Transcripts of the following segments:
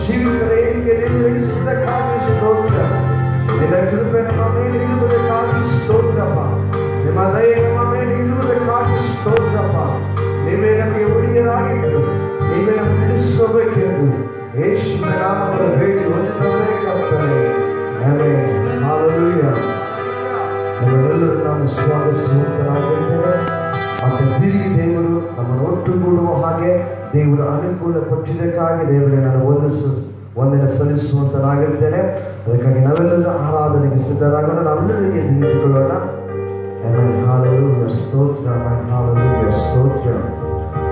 ಜೀವಿತರ ಏಣಿಗೆಯಲ್ಲಿ ನಡೆಸಿದ್ದಕ್ಕಾಗಿ ಸ್ತೋತ್ರ. ನಿನ್ನ ಕೃಪೆ ನಮ್ಮ ಮೇಲೆ ಇರುವುದಕ್ಕಾಗಿ ಸ್ತೋತ್ರಪ್ಪ. ನಿಮ್ಮ ದಯೆ ನಮ್ಮ ಮೇಲೆ ಇರುವುದಕ್ಕಾಗಿ ಸ್ತೋತ್ರಪ್ಪ. ನೀವೇ ನಮಗೆ ಒಡೆಯರಾಗಿದ್ದು ನೀವೇ ನಮಗೆ ನಡೆಸಬೇಕೆಂದು ಯೇಸುವಿನ ನಾಮದಲ್ಲಿ ಬೇಡಿ ಹೊಂದಿದವರೇ ಕರ್ತನೇ. ಆಮೆನ್. ಹಲ್ಲೆಲೂಯಾ. ನಾವೆಲ್ಲರೂ ನಾವು ಸ್ವಾಗತಿಸುವಂತರಾಗಿದ್ದೇವೆ. ಮತ್ತೆ ತಿರುಗಿ ದೇವರು ನಮ್ಮನ್ನು ಒಟ್ಟುಗೂಡುವ ಹಾಗೆ ದೇವರು ಅನುಕೂಲ ಪಟ್ಟಿದ್ದಕ್ಕಾಗಿ ದೇವರೇ ನಾನು ವಂದನೆ ಸಲ್ಲಿಸುವಂತನಾಗಿರ್ತೇನೆ. ಅದಕ್ಕಾಗಿ ನಾವೆಲ್ಲರೂ ಆರಾಧನೆಗೆ ಸಿದ್ಧರಾಗೋಣ. ನಾವೆಲ್ಲರೂ ನಿಂತುಕೊಳ್ಳೋಣ. ಹಾಲೆಲೂಯಾ, ಸ್ತೋತ್ರ, ಹಾಲೆಲೂಯಾ, ಸ್ತೋತ್ರ,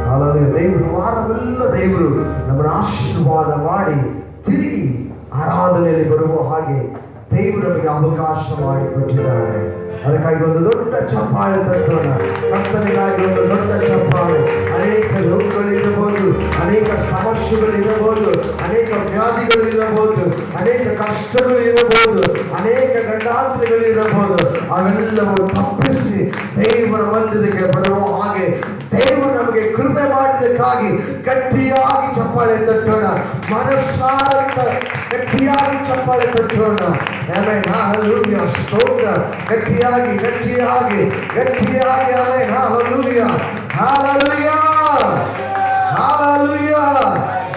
ಹಾಲೆಲೂಯಾ. ದೇವರು ವಾರವೆಲ್ಲ ದೇವರು ನಮ್ಮನ್ನು ಆಶೀರ್ವಾದ ಮಾಡಿ ತಿರುಗಿ ಆರಾಧನೆಯಲ್ಲಿ ಬರುವ ಹಾಗೆ ದೇವರು ನಮಗೆ ಅವಕಾಶ ಮಾಡಿಕೊಟ್ಟಿದ್ದಾರೆ. ಅದಕ್ಕಾಗಿ ಒಂದು ದೊಡ್ಡ ಚಪ್ಪಾಳೆ ತಟ್ಟೋಣ. ಕರ್ತನಿಗಾಗಿ ಒಂದು ದೊಡ್ಡ ಚಪ್ಪಾಳೆ. ಅನೇಕ ರೋಗಗಳಿರಬಹುದು, ಅನೇಕ ಸಮಸ್ಯೆಗಳಿರಬಹುದು, ಅನೇಕ ವ್ಯಾಧಿಗಳಿರಬಹುದು, ಅನೇಕ ಕಷ್ಟಗಳಿರಬಹುದು, ಅನೇಕ ಗಂಡಾಂತರಗಳಿರಬಹುದು. ಅವೆಲ್ಲವೂ ತಪ್ಪಿಸಿ ದೇವರ ಮಂದಿರಕ್ಕೆ ಬರುವ ಹಾಗೆ ದೇವರು ನಮಗೆ ಕೃಪೆ ಮಾಡಿದಕ್ಕಾಗಿ ಗಟ್ಟಿಯಾಗಿ ಚಪ್ಪಾಳೆ ತಟ್ಟೋಣ. ಮನಸ್ಸಾರಂತ ಗಟ್ಟಿಯಾಗಿ ಚಪ್ಪಾಳೆ ತಟ್ಟೋಣ. ಆಮೆನ್. ಹಲ್ಲೆಲೂಯಾ, ಸ್ತೋತ್ರ. ಗಟ್ಟಿಯಾಗಿ ಗಟ್ಟಿಯಾಗಿ ಗಟ್ಟಿಯಾಗಿ. ಆಮೆನ್. Hallelujah, hallelujah, hallelujah.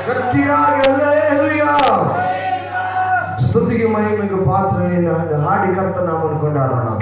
ಗಟ್ಟಿಯಾಗಿ ಹಲ್ಲೆಲೂಯಾ. ಸ್ತುತಿಗೆ ಮಹಿಮೆಗೆ ಪಾತ್ರನೆಯನ್ನು ಹಾಡಿ ಕರ್ತನ ನಾಮವನ್ನು ಕೊಂಡಾಡೋಣ. ಆಮೆನ್.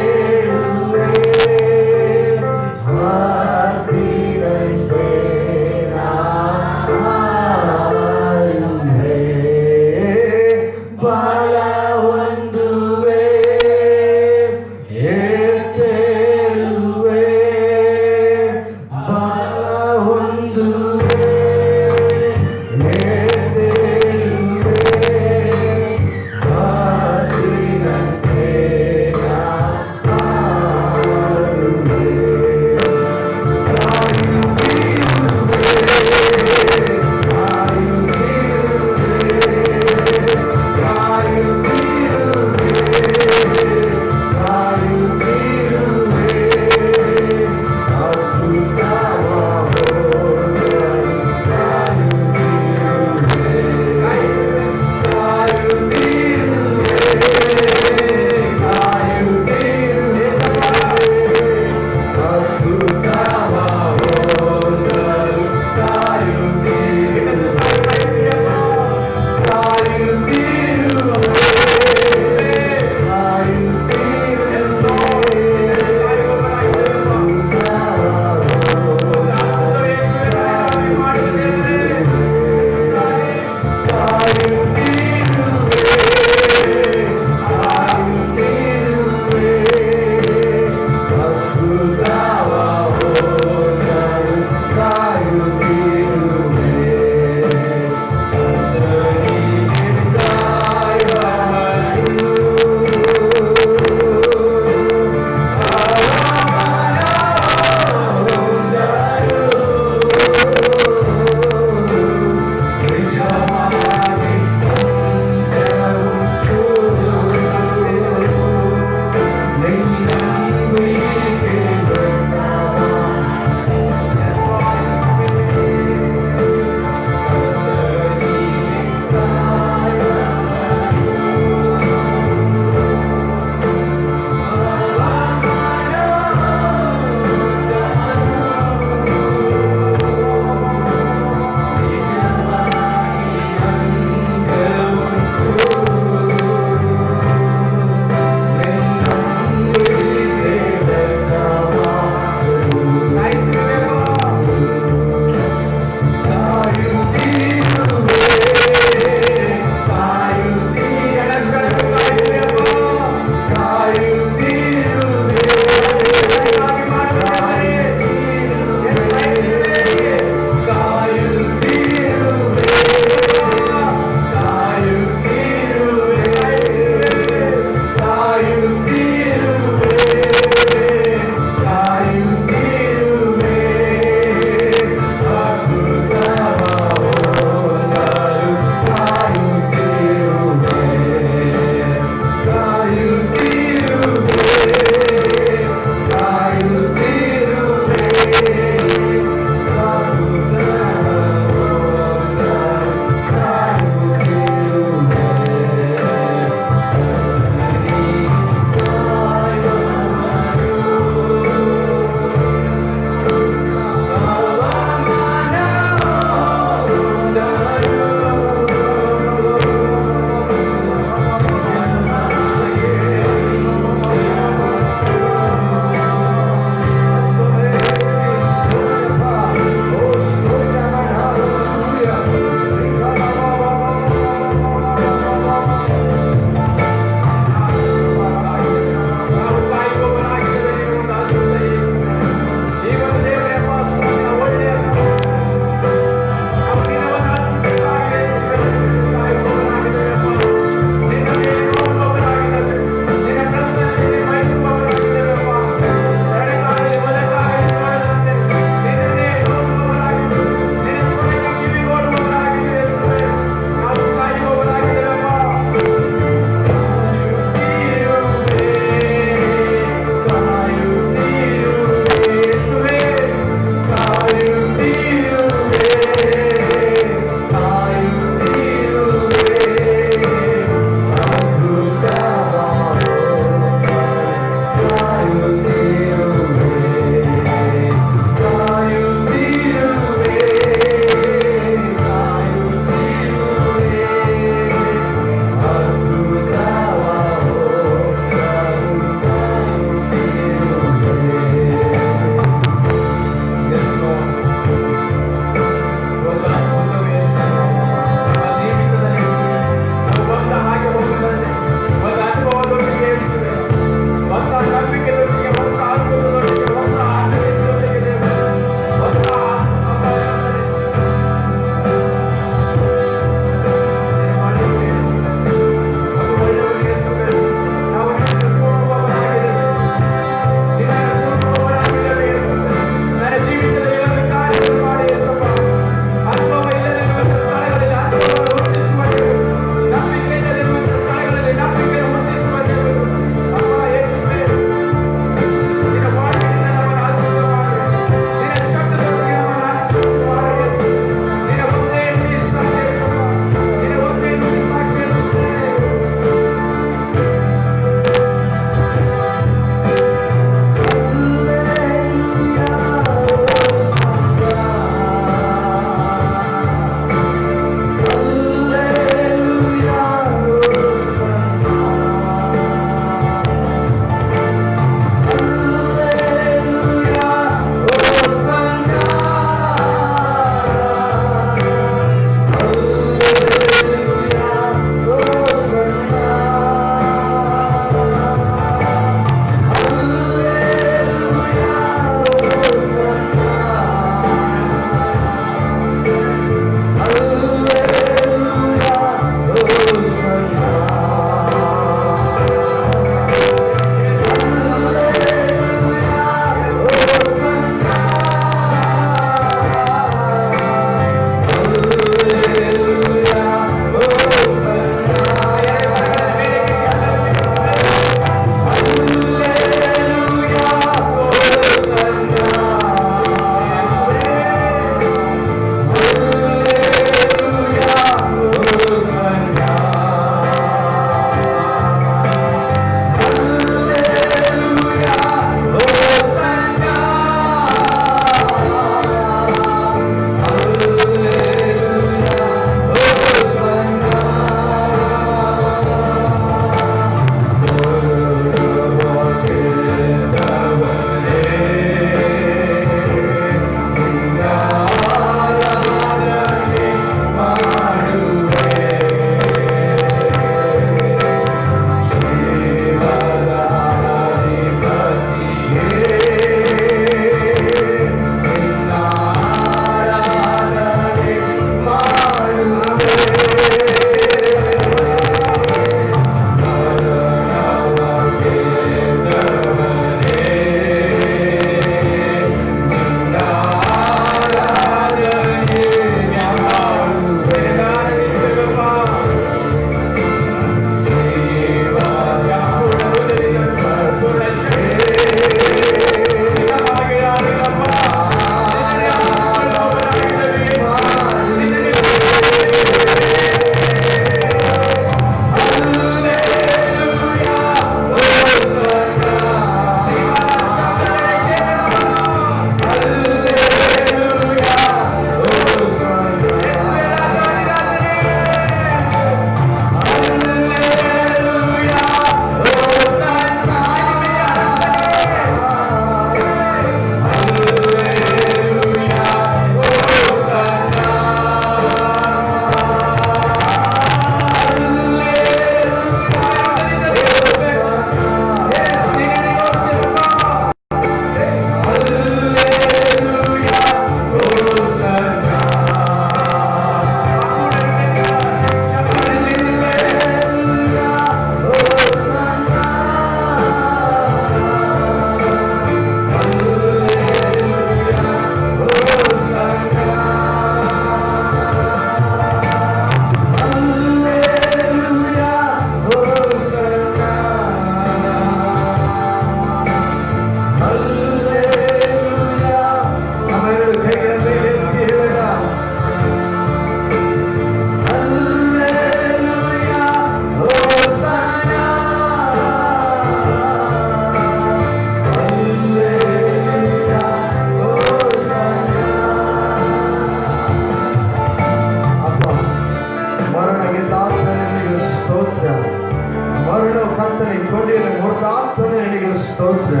ಸ್ತೋತ್ರ.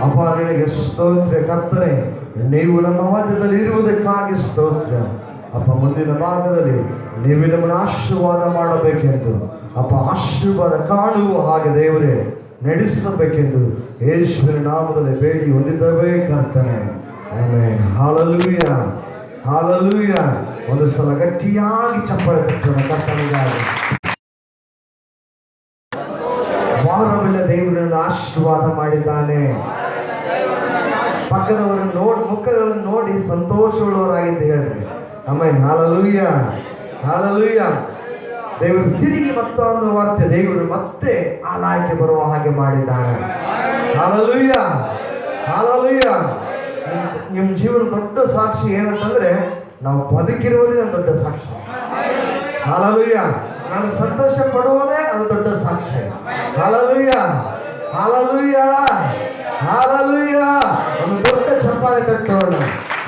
ಅಪ್ಪ ನಿನಗೆ ಸ್ತೋತ್ರ ಕರ್ತನೆ, ನೀವು ನಮ್ಮ ಮಧ್ಯದಲ್ಲಿ ಇರುವುದಕ್ಕಾಗಿ ಸ್ತೋತ್ರ. ಅಪ್ಪ ಮುಂದಿನ ಭಾಗದಲ್ಲಿ ನೀವು ನಮ್ಮನ್ನು ಆಶೀರ್ವಾದ ಮಾಡಬೇಕೆಂದು ಅಪ್ಪ ಆಶೀರ್ವಾದ ಕಾಣುವ ಹಾಗೆ ದೇವರೇ ನಡೆಸಬೇಕೆಂದು ಯೇಸುವಿನ ನಾಮದಲ್ಲಿ ಬೇಡಿ ಹೊಂದಿದ್ದೇವೆ ಕರ್ತನೆ. ಆಮೆನ್. Hallelujah, hallelujah. ಒಂದು ಸಲ ಗಟ್ಟಿಯಾಗಿ ಚಪ್ಪಾಳೆ ತಟ್ಟೋಣ ಕರ್ತನಿಗಾಗಿ. ವಾರವೆಲ್ಲ ದೇವರನ್ನು ಆಶೀರ್ವಾದ ಮಾಡಿದ್ದಾನೆ. ಪಕ್ಕದವರನ್ನು ಮುಖಗಳನ್ನು ನೋಡಿ ಸಂತೋಷವುಳ್ಳವರಾಗಿದ್ದು ಹೇಳ್ರಿ. ಆಮೆನ್. Hallelujah, hallelujah. ದೇವರು ತಿರುಗಿ ಮತ್ತೊಂದು ವಾರ್ತೆ, ದೇವರು ಮತ್ತೆ ಆಲಾಯ್ಕೆ ಬರುವ ಹಾಗೆ ಮಾಡಿದ್ದಾನೆ. Hallelujah, hallelujah. ನಿಮ್ಮ ಜೀವನ ದೊಡ್ಡ ಸಾಕ್ಷಿ ಏನಂತಂದ್ರೆ ನಾವು ಬದುಕಿರುವುದೇ ಒಂದು ದೊಡ್ಡ ಸಾಕ್ಷಿ. ಹಲ್ಲೆಲೂಯಾ. ನಾನು ಸಂತೋಷ ಪಡುವುದೇ ಅದು ದೊಡ್ಡ ಸಾಕ್ಷಿ. Hallelujah, hallelujah, hallelujah. ಒಂದು ದೊಡ್ಡ ಚಪ್ಪಾಳೆ ತಟ್ಟೋಣ,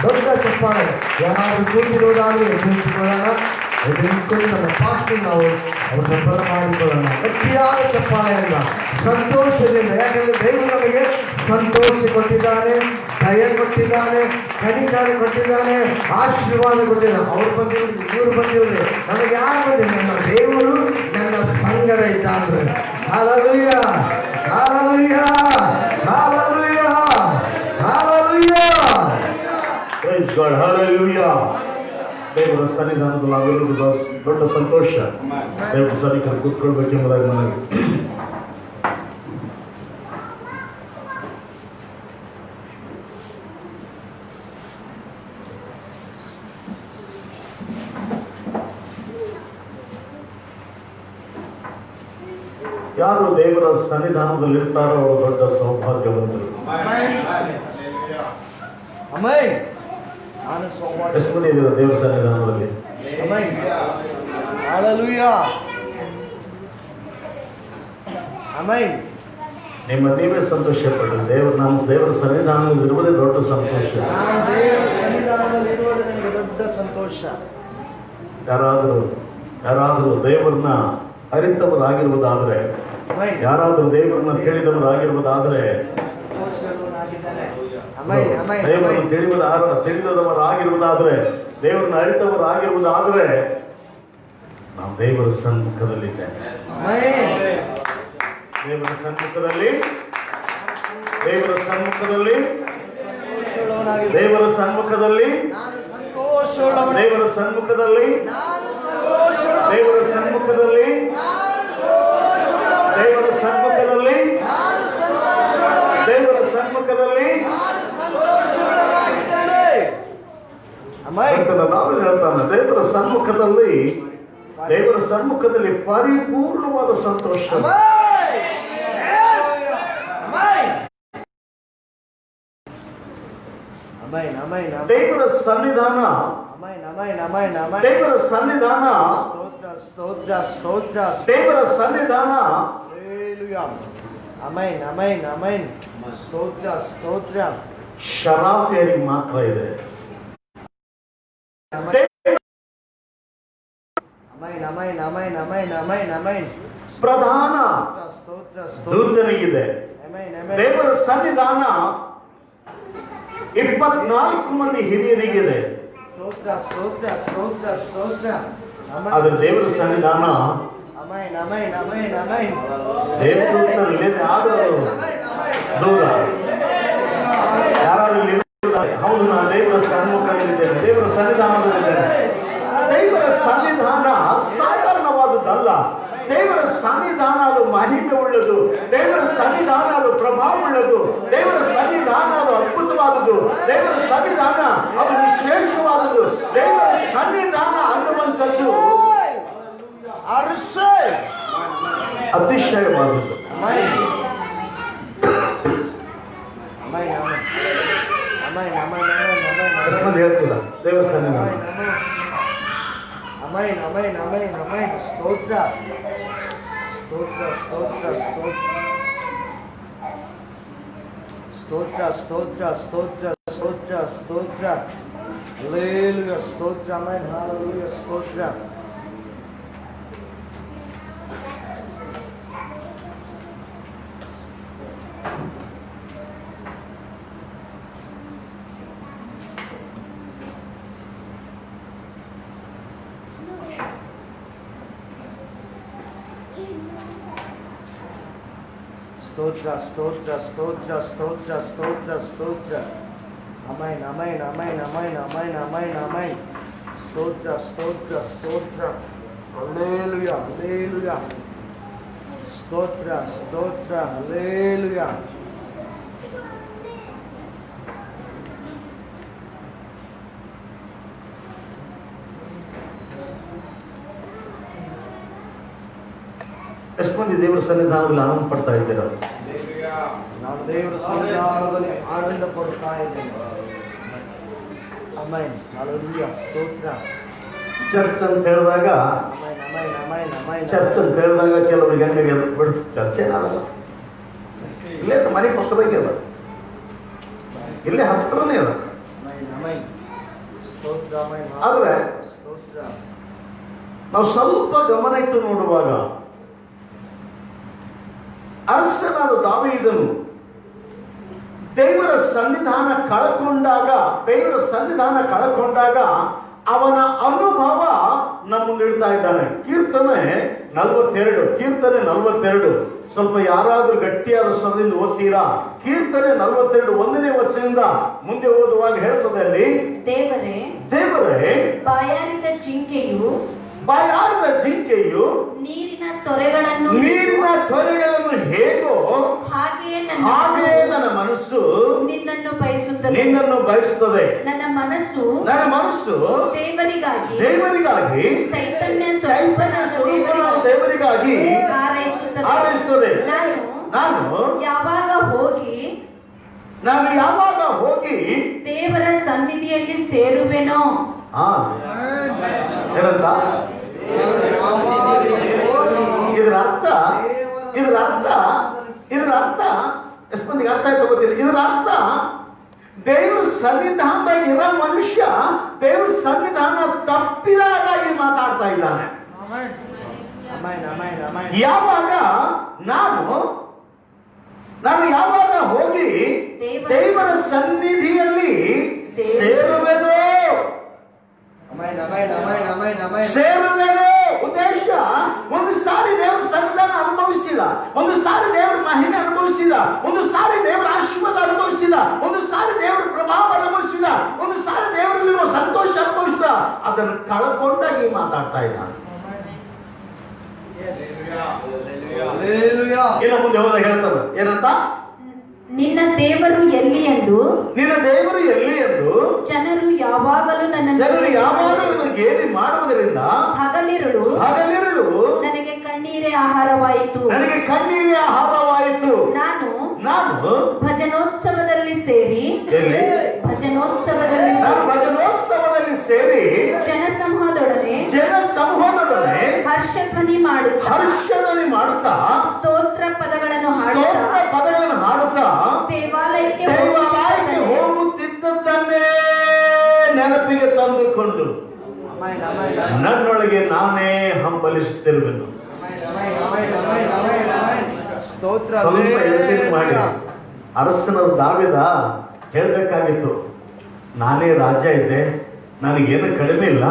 ದೊಡ್ಡ ಚಪ್ಪಾಳೆ. ಯಾರಾದ್ರೂ ಕೂತಿರುವುದಾಗಲಿ ಎದುರಿಸಿಕೊಳ್ಳೋಣ. ಎದುರಿಸಿಕೊಂಡು ನಮ್ಮ ಪಾಸ್ಟಿಂಗ್ ನಾವು ಅವ್ರ ಬೆಂಬಲ ಮಾಡಿಕೊಳ್ಳೋಣ ಗಟ್ಟಿಯಾದ ಚಪ್ಪಾಳೆಯಲ್ಲ, ಸಂತೋಷದಿಂದ. ಯಾಕಂದ್ರೆ ದೇವರು ನಮಗೆ ಸಂತೋಷ ಕೊಟ್ಟಿದ್ದಾನೆ, ದಯ ಕೊಟ್ಟಿದ್ದಾನೆ, ಕನಿಕರ ಕೊಟ್ಟಿದ್ದಾನೆ, ಆಶೀರ್ವಾದ ಕೊಟ್ಟಿದ್ದಾನೆ. ಅವ್ರು ಬಂದಿಲ್ಲ, ಇವ್ರು ಬಂದಿಲ್ಲ, ನಮಗೆ ಯಾರು ಬಂದಿಲ್ಲ? ನನ್ನ ದೇವರು ನನ್ನ ಸಂಗಡ ಇದ್ದಾನೆ. Hallelujah, hallelujah, hallelujah, hallelujah. Price God, hallelujah. ದೇವರ ಸನ್ನಿಧಾನದಲ್ಲಿ ನಾವೆಲ್ಲರಿಗೂ ದೊಡ್ಡ ಸಂತೋಷ. ದೇವರ ಸನ್ನಿಧಾನ ಕೂತ್ಕೊಳ್ಬೇಕೆಂಬುದಾಗಿ ನನಗೆ ಯಾರು ದೇವರ ಸನ್ನಿಧಾನದಲ್ಲಿ ಇರ್ತಾರೋ ಅವರು ದೊಡ್ಡ ಸೌಭಾಗ್ಯವಂತರು. ಎಷ್ಟು ಮಂದಿ ಇದ್ದೀರಾ ದೇವರ ಸನ್ನಿಧಾನದಲ್ಲಿ? ನಿಮ್ಮ ನೀವೇ ಸಂತೋಷ ಪಡ್ರಿ. ದೇವರ ಸನ್ನಿಧಾನದಲ್ಲಿ ಇರುವುದೇ ದೊಡ್ಡ ಸಂತೋಷ. ಯಾರಾದರೂ ದೇವರನ್ನ ಅರಿತವರಾಗಿರುವುದಾದ್ರೆ, ಯಾರಾದರೂ ದೇವರನ್ನ ತಿಳಿದವರಾಗಿರುವುದಾದ್ರೆ, ದೇವರನ್ನು ತಿಳಿದವರಾಗಿರುವುದಾದ್ರೆ, ದೇವರನ್ನ ಅರಿತವರಾಗಿರುವುದಾದ್ರೆ ನಾವು ದೇವರ ಸಮ್ಮುಖದಲ್ಲಿದ್ದೇವೆ. ದೇವರ ಸಮ್ಮುಖದಲ್ಲಿ, ದೇವರ ಸಮ್ಮುಖದಲ್ಲಿ, ದೇವರ ಸಮ್ಮುಖದಲ್ಲಿ, ದೇವರ ಸಮ್ಮುಖದಲ್ಲಿ, ದೇವರ ಸಮ್ಮುಖದಲ್ಲಿ, ದೇವರ ಸಮ್ಮುಖದಲ್ಲಿ, ದೇವರ ಸಮ್ಮುಖದಲ್ಲಿ ನಾವು ಹೇಳ್ತಾನೆ. ದೇವರ ಸಮ್ಮುಖದಲ್ಲಿ, ದೇವರ ಸಮ್ಮುಖದಲ್ಲಿ ಪರಿಪೂರ್ಣವಾದ ಸಂತೋಷ. ದೇವರ ಸನ್ನಿಧಾನ, ದೇವರ ಸನ್ನಿಧಾನ, ಸ್ತೋತ್ರ ಸ್ತೋತ್ರ ದೇವರ ಸನ್ನಿಧಾನ. Amen amen amine. ಸ್ತೋತ್ರ ಸ್ತೋತ್ರ. ಶರಾಫಿಯರಿಗೆ ಮಾತ್ರ ಇದೆ. Amine amen amen amen amen amine. ಪ್ರಧಾನ ದೂತನಿಗಿದೆ. ದೇವರ ಸನ್ನಿಧಾನ 24 ಮಂದಿ ಹಿರಿಯರಿಗಿದೆ. ಸ್ತೋತ್ರ ಸ್ತೋತ್ರ ಸ್ತೋತ್ರ ಸ್ತೋತ್ರ. ಅದು ದೇವರ ಸನ್ನಿಧಾನ. Amen amen amen amen. ದೇವದೂತರಲ್ಲಿ ಆದರೂ ದೂರ ಯಾರು ಹೌದು, ನಾನು ದೇವರ ಸನ್ಮುಖದಲ್ಲಿದ್ದೇನೆ, ದೇವರ ಸನ್ನಿಧಾನದಲ್ಲಿದ್ದೇನೆ. ದೇವರ ಸನ್ನಿಧಾನ ಸಾಧಾರಣವಾದದ್ದಲ್ಲ. ದೇವರ ಸನ್ನಿಧಾನ ಅದು ಮಹಿಮೆ ಉಳ್ಳದು. ದೇವರ ಸನ್ನಿಧಾನ ಅದು ಪ್ರಭಾವ ಉಳ್ಳದು. ದೇವರ ಸನ್ನಿಧಾನ ಅದು ಅದ್ಭುತವಾದದ್ದು. ದೇವರ ಸನ್ನಿಧಾನ ಅದು ವಿಶೇಷವಾದದ್ದು. ದೇವರ ಸನ್ನಿಧಾನ ಅನ್ನುವಂಥದ್ದು ಅತಿಶಯವಾದದ್ದು. ಹೇಳ್ತಿಲ್ಲ ದೇವರ ಸನ್ನಿಧಾನ. Amen amen amen amine. ಸ್ತೋತ್ರ ಸ್ತೋತ್ರ ಸ್ತೋತ್ರ ಸ್ತೋತ್ರ ಸ್ತೋತ್ರ ಸ್ತೋತ್ರ ಸ್ತೋತ್ರ ಸ್ತೋತ್ರ. ಹಲ್ಲೆಲೂಯಾ. ಸ್ತೋತ್ರ. ಅಮೈನ್. ಹಲ್ಲೆಲೂಯಾ. ಸ್ತೋತ್ರ. ಸ್ತೋತ್ರ ಸ್ತೋತ್ರ ಸ್ತೋತ್ರ ಸ್ತೋತ್ರ ಸ್ತೋತ್ರ ಸ್ತೋತ್ರ amine amen amen amen amen amen amine ಸ್ತೋತ್ರ ಸ್ತೋತ್ರ ಸ್ತೋತ್ರ ಹಲ್ಲೇಲೂಯಾ ಹಲ್ಲೇಲೂಯಾ ಸ್ತೋತ್ರ ಸ್ತೋತ್ರ ಹಲ್ಲೇಲೂಯಾ ಎಷ್ಟು ಮಂದಿ ದೇವರ ಸನ್ನಿಧಾನದಲ್ಲಿ ಆನಂದ ಪಡ್ತಾ ಇದ್ದೀರಾ? ನಾನು ದೇವರ ಸನ್ನಿಧಾನದಲ್ಲಿ ಆನಂದ ಪಡ್ತಾ ಇದ್ದೇನೆ. ಅಮೈನ್ ಹಲ್ಲೇಲೂಯಾ ಸ್ತೋತ್ರ. ಚರ್ಚ್ ಅಂತ ಹೇಳಿದಾಗ amine amen amen amine church ಅಂತ ಹೇಳಿದಾಗ ಕೆಲವರಿಗೆ ಹೆಂಗೆ ಬಿಡು ಚರ್ಚ್ ಏನಾಗಲ್ಲ, ಇಲ್ಲೇ ಮನೆ ಪಕ್ಕದಾಗೆ ಅದ, ಇಲ್ಲೇ ಹತ್ರನೇ ಅದ. ಅಮೈನ್ ಅಮೈನ್ ಸ್ತೋತ್ರ ಅಮೈನ್ ಆದ್ರೆ ಸ್ತೋತ್ರ. ನಾವು ಸ್ವಲ್ಪ ಗಮನ ಇಟ್ಟು ನೋಡುವಾಗ ಅರಸನಾದ ದಾವೀದನು ದೇವರ ಸನ್ನಿಧಾನ ಕಳಕೊಂಡಾಗ ಅವನ ಅನುಭವ ನಮ್ಮ ಮುಂದೆ ಇಡ್ತಾ ಇದ್ದಾನೆ. ಕೀರ್ತನೆ 42 ಸ್ವಲ್ಪ ಯಾರಾದ್ರೂ ಗಟ್ಟಿಯಾದ ಸ್ವರದಿಂದ ಓದ್ತೀರಾ? ಕೀರ್ತನೆ 42 1ನೇ ವಚನದಿಂದ ಮುಂದೆ ಓದುವಾಗ ಹೇಳ್ತದೆ ಅಲ್ಲಿ, ದೇವರೇ ಬಾಯಾರಿದ ಜಿಂಕೆಯು ನೀರಿನ ತೊರೆಗಳನ್ನು ಹೇಗೋ ಹಾಗೆಯೇ ನನ್ನ ಮನಸ್ಸು ನಿನ್ನನ್ನು ಬಯಸುತ್ತದೆ. ನನ್ನ ಮನಸ್ಸು ದೇವರಿಗಾಗಿ ಚೈತನ್ಯ ಸ್ವರೂಪನಾದ ದೇವರಿಗಾಗಿ ಹಾರೈಸುತ್ತದೆ. ನಾನು ಯಾವಾಗ ಹೋಗಿ ದೇವರ ಸನ್ನಿಧಿಯಲ್ಲಿ ಸೇರುವೆನೋ. ಏನಂತ ಇದರ ಅರ್ಥ ಎಷ್ಟು ಮಂದಿಗೆ ಅರ್ಥ ಆಯ್ತು ಗೊತ್ತಿಲ್ಲ. ಇದರ ಅರ್ಥ ದೇವ್ರ ಸನ್ನಿಧಾನದಾಗ ಇರೋ ಮನುಷ್ಯ ದೇವ್ರ ಸನ್ನಿಧಾನ ತಪ್ಪಿದಾಗ ಈ ಮಾತಾಡ್ತಾ ಇದ್ದಾನೆ. ಯಾವಾಗ ನಾನು ಯಾವಾಗ ಹೋಗಿ ದೇವರ ಸನ್ನಿಧಿಯಲ್ಲಿ ಸೇರುವೆನೋ ಉದ್ದೇಶ, ಒಂದು ಸಾರಿ ದೇವರ ಸನ್ನಿಧಾನ ಅನುಭವಿಸಿದ, ಒಂದು ಸಾರಿ ದೇವರ ಮಹಿಮೆ ಅನುಭವಿಸಿದ, ಒಂದು ಸಾರಿ ದೇವರ ಆಶೀರ್ವಾದ ಅನುಭವಿಸಿದ, ಒಂದು ಸಾರಿ ದೇವರ ಪ್ರಭಾವ ಅನುಭವಿಸಿದ, ಒಂದು ಸಾರಿ ದೇವರಲ್ಲಿರುವ ಸಂತೋಷ ಅನುಭವಿಸಿದ, ಅದನ್ನು ಕಳ್ಕೊಂಡಾಗಿ ಮಾತಾಡ್ತಾ ಇದ್ದಾನೆ. ಇನ್ನು ಮುಂದೆ ಹೋದಾಗ ಹೇಳ್ತಾರೆ ಏನಂತ, ನಿನ್ನ ದೇವರು ಎಲ್ಲಿ ಎಂದು ಜನರು ಯಾವಾಗಲೂ ನನ್ನನ್ನು ಗೇಲಿ ಮಾಡುವುದರಿಂದ ಹಗಲಿರುಳು ನನಗೆ ಕಣ್ಣೀರೇ ಆಹಾರವಾಯಿತು. ನಾನು ಭಜನೋತ್ಸವದಲ್ಲಿ ಸೇರಿ ಜನಸಮೂಹದೊಡನೆ ಹರ್ಷಧ್ವನಿ ಮಾಡುತ್ತಾ ಸ್ತೋತ್ರ ಪದಗಳನ್ನು ಹಾಡುತ್ತಾ ದೇವಾಲಯಕ್ಕೆ ಹೋಗುತ್ತಿದ್ದದ್ದನ್ನೇ ನೆನಪಿಗೆ ತಂದುಕೊಂಡು ನನ್ನೊಳಗೆ ನಾನೇ ಹಂಬಲಿಸುತ್ತಿರುವೆನು. ಸ್ವಲ್ಪ ಯೋಚನೆ ಮಾಡಿ, ಅರಸನ ದಾವೀದ ಹೇಳ್ಬೇಕಾಗಿತ್ತು, ನಾನೇ ರಾಜ್ಯ ಇದ್ದೆ, ನನಗೇನು ಕಡಿಮೆ ಇಲ್ಲ,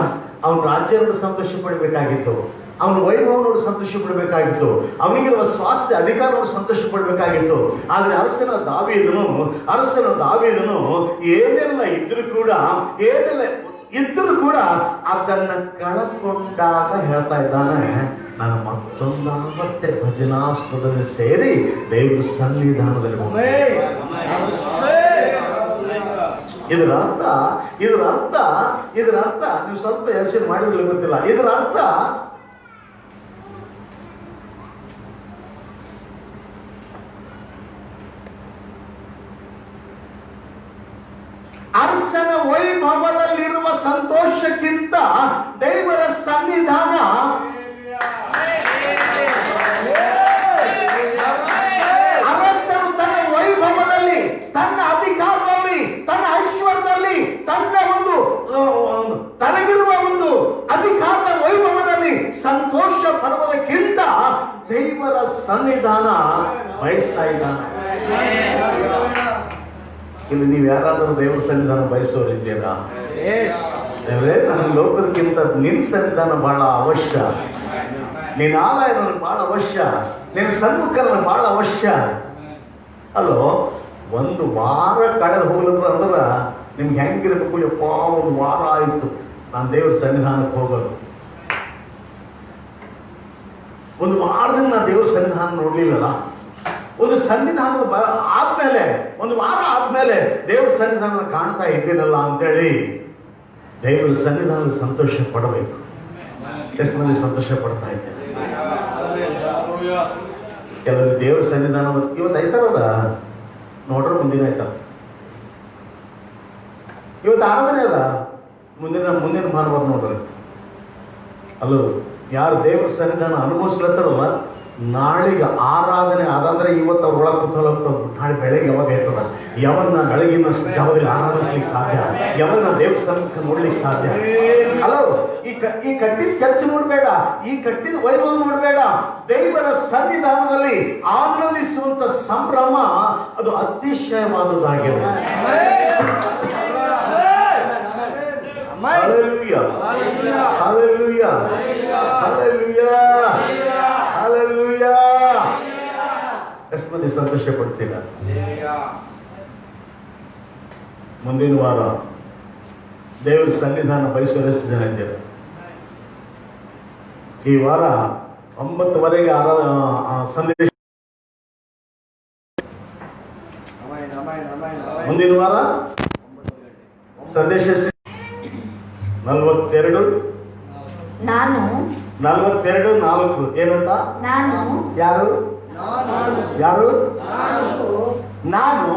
ಅವನ ರಾಜ್ಯವನ್ನು ಸಂತೋಷ ಪಡಬೇಕಾಗಿತ್ತು, ಅವನ ವೈಭವ ನೋಡಿ ಸಂತೋಷ ಪಡಬೇಕಾಗಿತ್ತು, ಅವನಿಗಿರುವ ಸ್ವಾಸ್ಥ್ಯ ಅಧಿಕಾರ ನೋಡಿ ಸಂತೋಷ ಪಡಬೇಕಾಗಿತ್ತು. ಆದರೆ ಅರಸನ ದಾವೀದನು ಏನೆಲ್ಲ ಇದ್ರೂ ಕೂಡ ಅದನ್ನ ಕಳಕೊಂಡಾಗ ಹೇಳ್ತಾ ಇದ್ದಾನೆ, ನಾನು ಮತ್ತೆ ಭಜನಾಸ್ತುತಿಯಲ್ಲಿ ಸೇರಿ ದೇವರ ಸನ್ನಿಧಾನದಲ್ಲಿ ಇದರ ಅರ್ಥ ನೀವು ಸ್ವಲ್ಪ ಯೋಚನೆ ಮಾಡಿದ್ರೆ ಗೊತ್ತಿಲ್ಲ. ಇದರ ಅರ್ಥ ಅರಸನ ವೈಭವದಲ್ಲಿರುವ ಸಂತೋಷಕ್ಕಿಂತ ದೇವರ ಸನ್ನಿಧಾನ ಅರಸನು ತನ್ನ ವೈಭವದಲ್ಲಿ, ತನ್ನ ಅಧಿಕಾರದಲ್ಲಿ, ತನ್ನ ಐಶ್ವರ್ಯದಲ್ಲಿ, ತನಗಿರುವ ಒಂದು ಅಧಿಕಾರದ ವೈಭವದಲ್ಲಿ ಸಂತೋಷ ಪಡುವುದಕ್ಕಿಂತ ದೇವರ ಸನ್ನಿಧಾನ ಬಯಸ್ತಾ ಇದ್ದಾನೆ. ಇಲ್ಲಿ ನೀವು ಯಾರಾದರೂ ದೇವರ ಸನ್ನಿಧಾನ ಬಯಸೋರಿದ್ದೀರಾ? ನನ್ನ ಲೋಕದಕ್ಕಿಂತ ನಿನ್ನ ಸನ್ನಿಧಾನ ಬಹಳ ಅವಶ್ಯ, ನಿನ್ನ ಆಲಯ ನನಗೆ ಬಹಳ ಅವಶ್ಯ, ನಿನ್ನ ಸನ್ಮುಖ ನನಗೆ ಬಹಳ ಅವಶ್ಯ. ಅಲ್ಲೋ, ಒಂದು ವಾರ ಕಳೆದು ಹೋಗ್ಲತ್ತ ಅಂದ್ರೆ ನಿಮ್ಗೆ ಹೆಂಗಿರ್ಬೇಕು? ಯಪ್ಪ, ಒಂದು ವಾರ ಆಯಿತು ನಾನು ದೇವ್ರ ಸನ್ನಿಧಾನಕ್ಕೆ ಹೋಗೋದು. ಒಂದು ವಾರದಿಂದ ನಾನು ದೇವ್ರ ಸನ್ನಿಧಾನ ನೋಡ್ಲಿಲ್ಲಲ್ಲ. ಒಂದು ಸನ್ನಿಧಾನದ ಆದ್ಮೇಲೆ, ಒಂದು ವಾರ ಆದ್ಮೇಲೆ ದೇವ್ರ ಸನ್ನಿಧಾನ ಕಾಣ್ತಾ ಇದ್ದೀನಲ್ಲ ಅಂತೇಳಿ ದೇವ್ರ ಸನ್ನಿಧಾನದ ಸಂತೋಷ ಪಡಬೇಕು. ಎಷ್ಟು ಮಂದಿ ಸಂತೋಷ ಪಡ್ತಾ ಇದ್ದಾರೆ? ಕೆಲವರು ದೇವ್ರ ಸನ್ನಿಧಾನ ಇವತ್ತು ಐತಾರದ ನೋಡ್ರೆ ಮುಂದಿನ ಆಯ್ತಾರ, ಇವತ್ತು ಆರಾಧನೆ ಅದ, ಮುಂದಿನ ಮಾಡ್ಬೋದು ನೋಡ್ರಿ. ಅಲ್ಲೋ, ಯಾರು ದೇವ್ರ ಸನ್ನಿಧಾನ ಅನುಭವಿಸ್ಲತ್ತಾರಲ್ಲ, ನಾಳೆಗೆ ಆರಾಧನೆ ಅದಂದ್ರೆ ಇವತ್ತು ಅವ್ರ ಒಳಗೆ ಕೂತ್ಕೊಳ್ಳೋಗ್ತದೆ. ನಾಳೆ ಬೆಳಗ್ಗೆ ಯಾವಾಗ ಆಯ್ತದ? ಯಾವಾಗ ನಾ ಬೆಳಗಿನ ಜಾವದಲ್ಲಿ ಆರಾಧಿಸ್ಲಿಕ್ಕೆ ಸಾಧ್ಯ? ಯಾವಾಗ ನಾ ದೇವ್ರ ಸನ್ನಿಧಾನ ನೋಡ್ಲಿಕ್ಕೆ ಸಾಧ್ಯ? ಅಲ್ಲೋ, ಈ ಕಟ್ಟಿದ ಚರ್ಚೆ ನೋಡ್ಬೇಡ, ಈ ಕಟ್ಟಿದ ವೈಭವ ನೋಡ್ಬೇಡ. ದೇವರ ಸನ್ನಿಧಾನದಲ್ಲಿ ಆನಂದಿಸುವಂತ ಸಂಭ್ರಮ ಅದು ಅತಿಶಯವಾದುದಾಗಿದೆ. Hallelujah. Hallelujah. Hallelujah. Hallelujah. ಎಷ್ಟು ಮಂದಿ ಸಂತೋಷ ಪಡ್ತೀರ? ಮುಂದಿನ ವಾರ ದೇವರ ಸನ್ನಿಧಾನ ಬಯಸುವ ಎಷ್ಟು ಜನ ಇದ್ದೀರ? ಈ ವಾರ 9:30ಗೆ ಸಂದೇಶ. ಮುಂದಿನ ವಾರ ಸಂದೇಶ 42 4 ಏನಂತ? ಯಾರು ನಾನು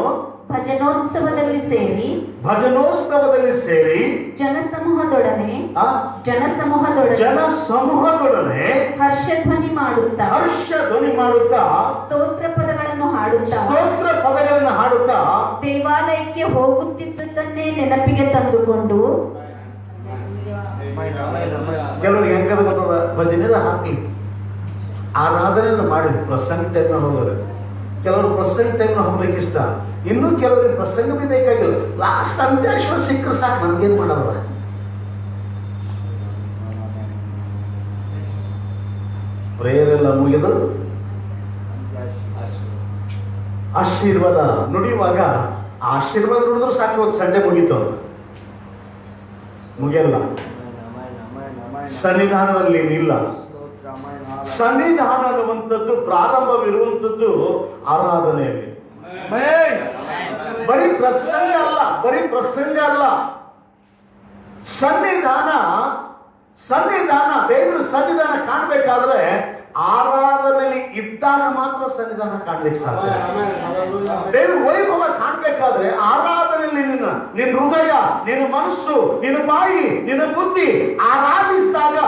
ಭಜನೋತ್ಸವದಲ್ಲಿ ಸೇರಿ ಜನಸಮೂಹದೊಡನೆ ಹರ್ಷಧ್ವನಿ ಮಾಡುತ್ತಾ ಸ್ತೋತ್ರ ಪದಗಳನ್ನು ಹಾಡುತ್ತಾ ದೇವಾಲಯಕ್ಕೆ ಹೋಗುತ್ತಿದ್ದುದನ್ನೇ ನೆನಪಿಗೆ ತಂದುಕೊಂಡು. ಕೆಲವರಿಗೆ ಹೆಂಗದ ಗೊತ್ತದ? ಭಜನೆಲ್ಲ ಹಾಕಿ ಆರಾಧನೆ ಮಾಡಿ ಪ್ರಸಂಗ ಟೈಮ್ನ ಹೋಗೋರು. ಕೆಲವರು ಪ್ರಸಂಗ ಟೈಮ್ನ ಹೋಗ್ಲಿಕ್ಕೆ ಇಷ್ಟ, ಇನ್ನೂ ಕೆಲವರಿಗೆ ಪ್ರಸಂಗವೇ ಬೇಕಾಗಿಲ್ಲ. ಲಾಸ್ಟ್ ಅಂತ್ಯಾಕ್ಷರ ಸಿಕ್ಕರೆ ಸಾಕು, ನಮ್ಗೇನು ಮಾಡೋದವ? ಪ್ರೇಯರ್ ಎಲ್ಲ ಮುಗಿದು ಆಶೀರ್ವಾದ ನುಡಿಯುವಾಗ ಆಶೀರ್ವಾದ ನುಡಿದ್ರು ಸಾಕು, ಒಂದು ಸಂಡೆ ಮುಗೀತು. ಮುಗಿಯಲ್ಲ. ಸನ್ನಿಧಾನದಲ್ಲಿ ಏನಿಲ್ಲ. ಸನ್ನಿಧಾನ ಅನ್ನುವಂಥದ್ದು ಪ್ರಾರಂಭವಿರುವಂಥದ್ದು ಆರಾಧನೆಯಲ್ಲಿ. ಬರೀ ಪ್ರಸಂಗ ಅಲ್ಲ. ಸನ್ನಿಧಾನ ದೇವರ ಸನ್ನಿಧಾನ ಕಾಣಬೇಕಾದ್ರೆ ಆರಾಧನೆಯಲ್ಲಿ ಇದ್ದಾಗ ಮಾತ್ರ ಸನ್ನಿಧಾನ ಕಾಣ್ಲಿಕ್ಕೆ ಸಾಧ್ಯ. ದೇವ್ರ ವೈಭವ ಕಾಣ್ಬೇಕಾದ್ರೆ ಆರಾಧನೆಯಲ್ಲಿ ನಿನ್ನ ಹೃದಯ, ನಿನ್ನ ಮನಸ್ಸು, ನಿನ್ನ ಬಾಯಿ, ನಿನ್ನ ಬುದ್ಧಿ ಆರಾಧಿಸಿದಾಗ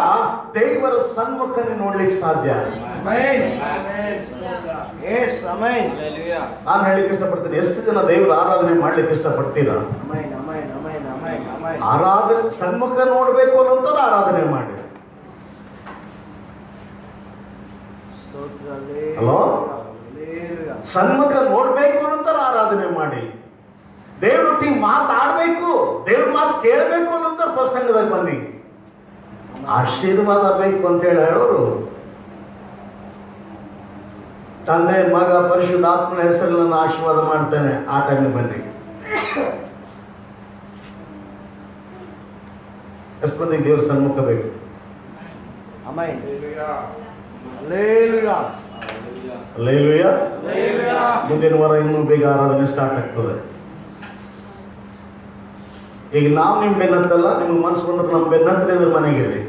ದೇವರ ಸನ್ಮುಖನ ನೋಡ್ಲಿಕ್ಕೆ ಸಾಧ್ಯ. ನಾನು ಹೇಳಿಕ್ಕೆ ಇಷ್ಟಪಡ್ತೀನಿ, ಎಷ್ಟು ಜನ ದೇವರ ಆರಾಧನೆ ಮಾಡ್ಲಿಕ್ಕೆ ಇಷ್ಟಪಡ್ತೀರಾ? ಆರಾಧನೆ ಸನ್ಮುಖ ನೋಡ್ಬೇಕು ಅನ್ನೋಂಥದ್ದು ಆರಾಧನೆ ಮಾಡಿ. ಹಲೋ, ಸನ್ಮುಖ ನೋಡ್ಬೇಕು ಅನ್ನೋಂಥ ಆರಾಧನೆ ಮಾಡಿ. ದೇವ್ರೊಟ್ಟಿಗೆ ಮಾತಾಡ್ಬೇಕು, ದೇವ್ರ ಮಾತು ಕೇಳಬೇಕು ಅನ್ನೋಂಥ ಪ್ರಸಂಗದಲ್ಲಿ ಬನ್ನಿ. ಆಶೀರ್ವಾದ ಬೇಕು ಅಂತ ಹೇಳೋರು ತಂದೆ ಮಗ ಪರಿಶುದ್ಧಾತ್ಮನ ಹೆಸರಲ್ಲಿ ನಾನು ಆಶೀರ್ವಾದ ಮಾಡ್ತೇನೆ, ಆ ಟೈಮಿಗೆ ಬನ್ನಿ. ಎಷ್ಟು ಮಂದಿಗೆ ದೇವ್ರ ಸನ್ಮುಖ ಬೇಕು? ಹಲ್ಲೆಲೂಯಾ. ಮುಂದಿನ ವಾರ ಇನ್ನೂ ಬೇಗ ಆರಾಧನೆ ಸ್ಟಾರ್ಟ್ ಆಗ್ತದೆ. ಈಗ ನಾವು ನಿಮ್ ಬೆನ್ನತ್ತಲ್ಲ, ನಿಮ್ಗೆ ಮನಸ್ಸು ಬಂದ್ರೆ ನಮ್ಮ ಬೆನ್ನತ್ತಲೇ ಅಂದ್ರೆ ಮನೆಗಿರ್ರಿ.